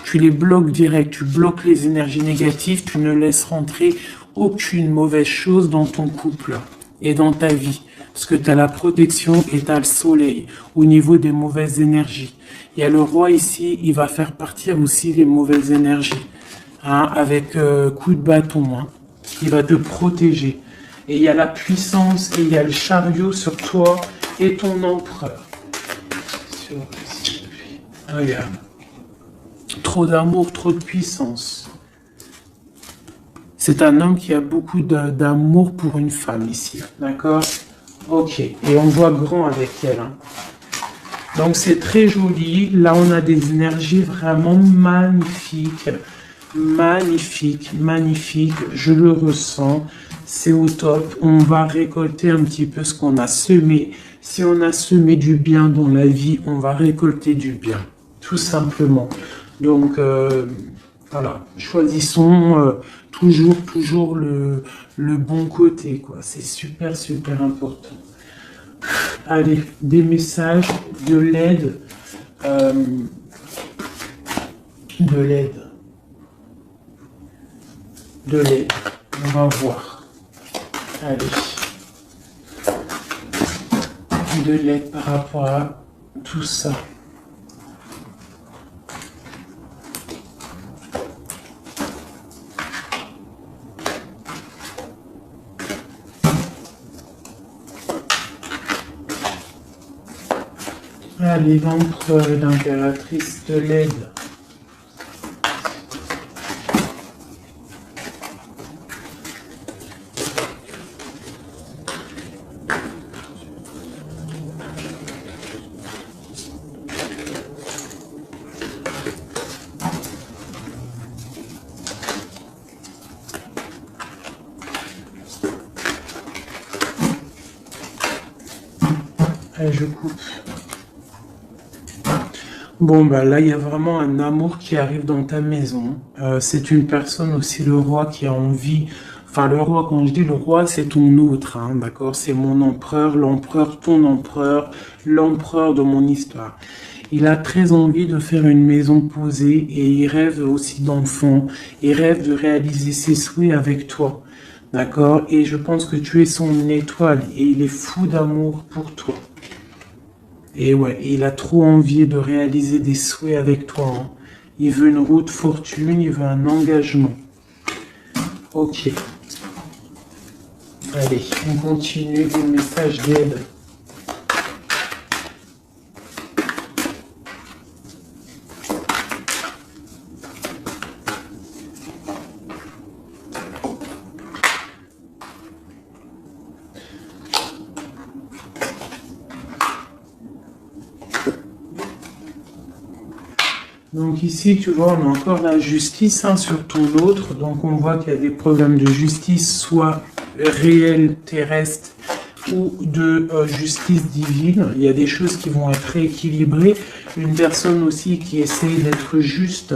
Tu les bloques direct, tu bloques les énergies négatives, tu ne laisses rentrer aucune mauvaise chose dans ton couple et dans ta vie. Parce que tu as la protection et tu as le soleil au niveau des mauvaises énergies. Il y a le roi ici, il va faire partir aussi les mauvaises énergies. Hein, avec coup de bâton. Hein. Il va te protéger. Et il y a la puissance et il y a le chariot sur toi et ton empereur. Regarde. Trop d'amour, trop de puissance. C'est un homme qui a beaucoup d'amour pour une femme ici. D'accord? Ok. Et on voit grand avec elle. Hein. Donc c'est très joli. Là, on a des énergies vraiment magnifiques. Magnifique, magnifique. Je le ressens. C'est au top. On va récolter un petit peu ce qu'on a semé. Si on a semé du bien dans la vie, on va récolter du bien. Tout simplement. Donc, voilà, choisissons toujours le bon côté, quoi. C'est super, super important. Allez, des messages, de l'aide, de l'aide. On va voir. Allez. De l'aide par rapport à tout ça. Allez, l'empereur et l'impératrice te l'aident. Allez, je coupe. Bon, bah là, il y a vraiment un amour qui arrive dans ta maison. C'est une personne aussi, le roi, qui a envie... Enfin, le roi, quand je dis le roi, c'est ton autre, hein, d'accord? C'est mon empereur, l'empereur, ton empereur, l'empereur de mon histoire. Il a très envie de faire une maison posée et il rêve aussi d'enfants. Il rêve de réaliser ses souhaits avec toi, d'accord? Et je pense que tu es son étoile et il est fou d'amour pour toi. Et ouais, il a trop envie de réaliser des souhaits avec toi, hein. Il veut une route fortune, il veut un engagement. Ok. Allez, on continue les messages d'aide. Donc ici, tu vois, on a encore la justice, hein, sur ton autre. Donc on voit qu'il y a des problèmes de justice, soit réels, terrestres, ou de justice divine. Il y a des choses qui vont être rééquilibrées. Une personne aussi qui essaye d'être juste.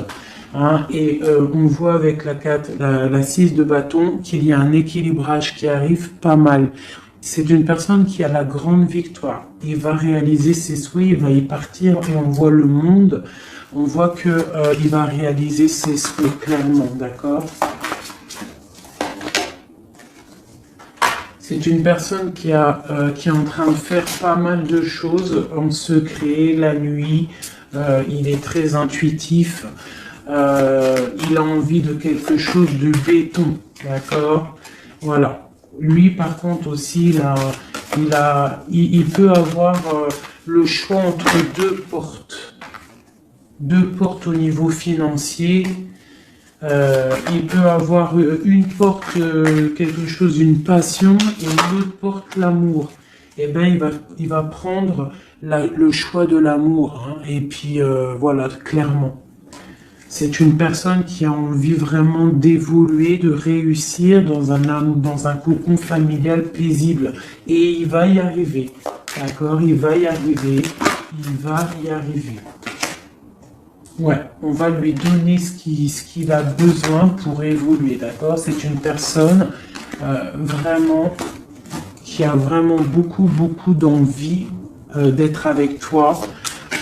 Hein, et on voit avec la 6 de bâton qu'il y a un équilibrage qui arrive pas mal. C'est une personne qui a la grande victoire. Il va réaliser ses souhaits, il va y partir et on voit le monde. On voit que il va réaliser ses souhaits clairement, d'accord? C'est une personne qui est en train de faire pas mal de choses en secret, la nuit. Il est très intuitif. Il a envie de quelque chose de béton, d'accord? Voilà. Lui, par contre, aussi, il peut avoir le choix entre deux portes. Deux portes au niveau financier. Il peut avoir une porte, quelque chose, une passion, et une autre porte, l'amour. Eh ben, il va prendre le choix de l'amour, hein, et puis voilà, clairement. C'est une personne qui a envie vraiment d'évoluer, de réussir dans un cocon familial paisible. Et il va y arriver. D'accord? Il va y arriver. Il va y arriver. Ouais, on va lui donner ce qu'il a besoin pour évoluer. D'accord? C'est une personne vraiment qui a vraiment beaucoup d'envie d'être avec toi.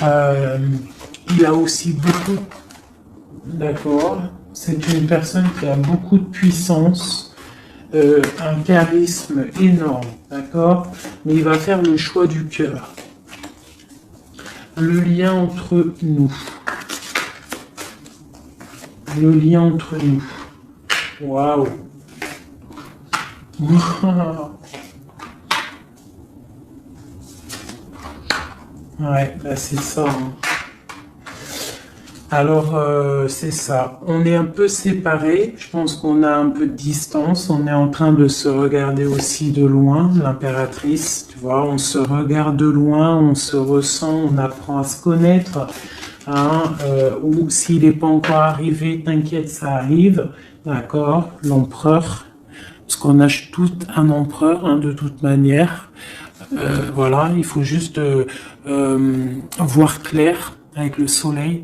Il a aussi beaucoup... D'accord. C'est une personne qui a beaucoup de puissance, un charisme énorme, d'accord. Mais il va faire le choix du cœur. Le lien entre nous. Le lien entre nous. Waouh. Ouais, bah c'est ça, hein. Alors, c'est ça. On est un peu séparés. Je pense qu'on a un peu de distance. On est en train de se regarder aussi de loin, l'impératrice. Tu vois, on se regarde de loin, on se ressent, on apprend à se connaître. Hein, ou s'il n'est pas encore arrivé, t'inquiète, ça arrive. D'accord, l'empereur. Parce qu'on a tout un empereur, hein, de toute manière. Voilà, il faut juste voir clair avec le soleil.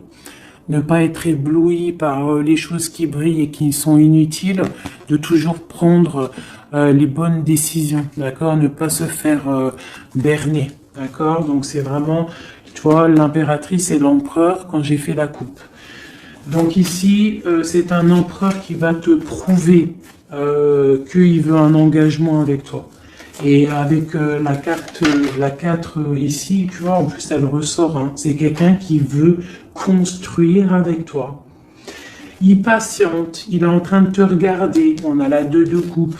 Ne pas être ébloui par les choses qui brillent et qui sont inutiles, de toujours prendre les bonnes décisions, d'accord? Ne pas se faire berner, d'accord? Donc c'est vraiment, tu vois, l'impératrice et l'empereur quand j'ai fait la coupe. Donc ici, c'est un empereur qui va te prouver qu'il veut un engagement avec toi. Et avec la carte ici, tu vois, en plus elle ressort, hein, c'est quelqu'un qui veut construire avec toi. Il patiente, il est en train de te regarder, on a la 2 de coupe.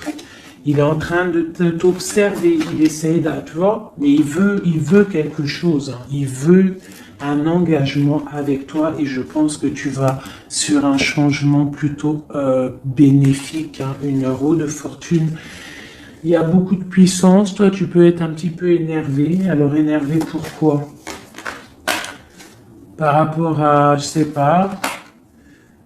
Il est en train de t'observer, il essaie de, tu vois, mais il veut quelque chose, hein. Il veut un engagement avec toi et je pense que tu vas sur un changement plutôt bénéfique, hein, une roue de fortune. Il y a beaucoup de puissance, toi tu peux être un petit peu énervé. Alors énervé pourquoi? Par rapport à, je sais pas,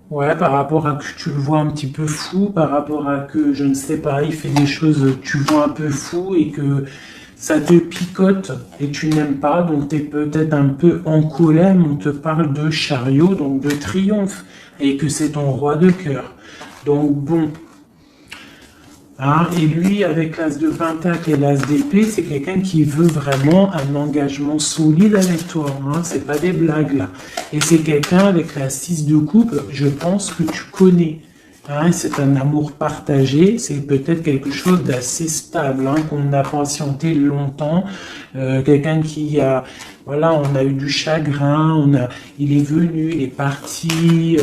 ouais, par rapport à que tu le vois un petit peu fou, par rapport à que, je ne sais pas, il fait des choses, tu le vois un peu fou et que ça te picote et tu n'aimes pas, donc tu es peut-être un peu en colère, mais on te parle de chariot, donc de triomphe, et que c'est ton roi de cœur. Donc bon, hein, et lui, avec l'as de pentacle et l'as d'épée, c'est quelqu'un qui veut vraiment un engagement solide avec toi. Hein, c'est pas des blagues là. Et c'est quelqu'un avec la 6 de coupe, je pense que tu connais. Hein, c'est un amour partagé, c'est peut-être quelque chose d'assez stable, hein, qu'on a patienté longtemps. Quelqu'un qui a, voilà, on a eu du chagrin, il est venu, il est parti,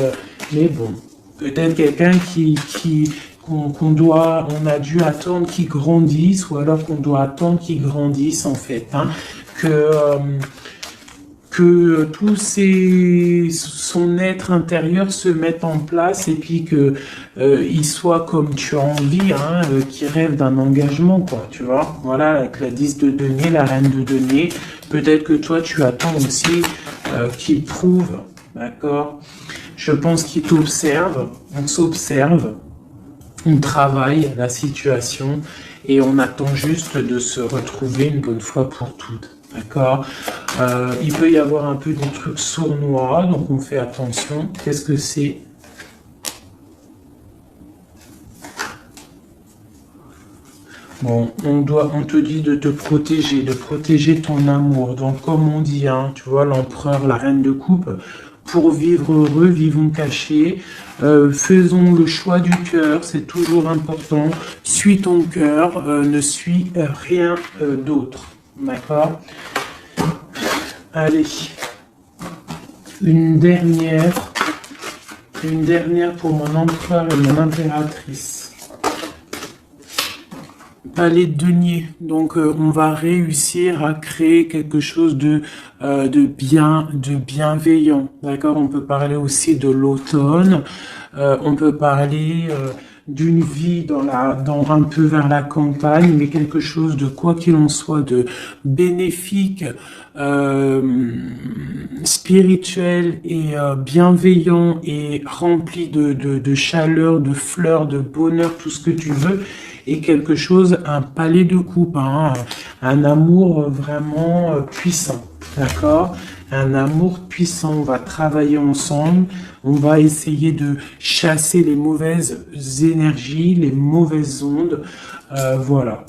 mais bon, peut-être quelqu'un on a dû attendre qu'il grandisse, ou alors qu'on doit attendre qu'il grandisse en fait, hein, que son être intérieur se mette en place et puis que il soit comme tu as envie, hein, qu'il rêve d'un engagement, quoi, tu vois. Voilà, avec la 10 de denier, la reine de denier, peut-être que toi tu attends aussi qu'il prouve, d'accord. Je pense qu'il t'observe, on s'observe. On travaille la situation et on attend juste de se retrouver une bonne fois pour toutes. D'accord. Il peut y avoir un peu des trucs sournois, donc on fait attention. Qu'est-ce que c'est? Bon, on te dit de te protéger, de protéger ton amour. Donc, comme on dit, hein, tu vois, l'empereur, la reine de coupe, pour vivre heureux, vivons cachés. Faisons le choix du cœur, c'est toujours important. Suis ton cœur, ne suis rien d'autre. D'accord? Allez, une dernière pour mon empereur et mon impératrice. Palais de denier. Donc on va réussir à créer quelque chose de bienveillant. D'accord? On peut parler aussi de l'automne. On peut parler d'une vie dans un peu vers la campagne, mais quelque chose de quoi qu'il en soit de bénéfique, spirituel et bienveillant et rempli de chaleur, de fleurs, de bonheur, tout ce que tu veux. Et quelque chose, un palais de coupe, hein, un amour vraiment puissant, d'accord? Un amour puissant, on va travailler ensemble, on va essayer de chasser les mauvaises énergies, les mauvaises ondes, voilà.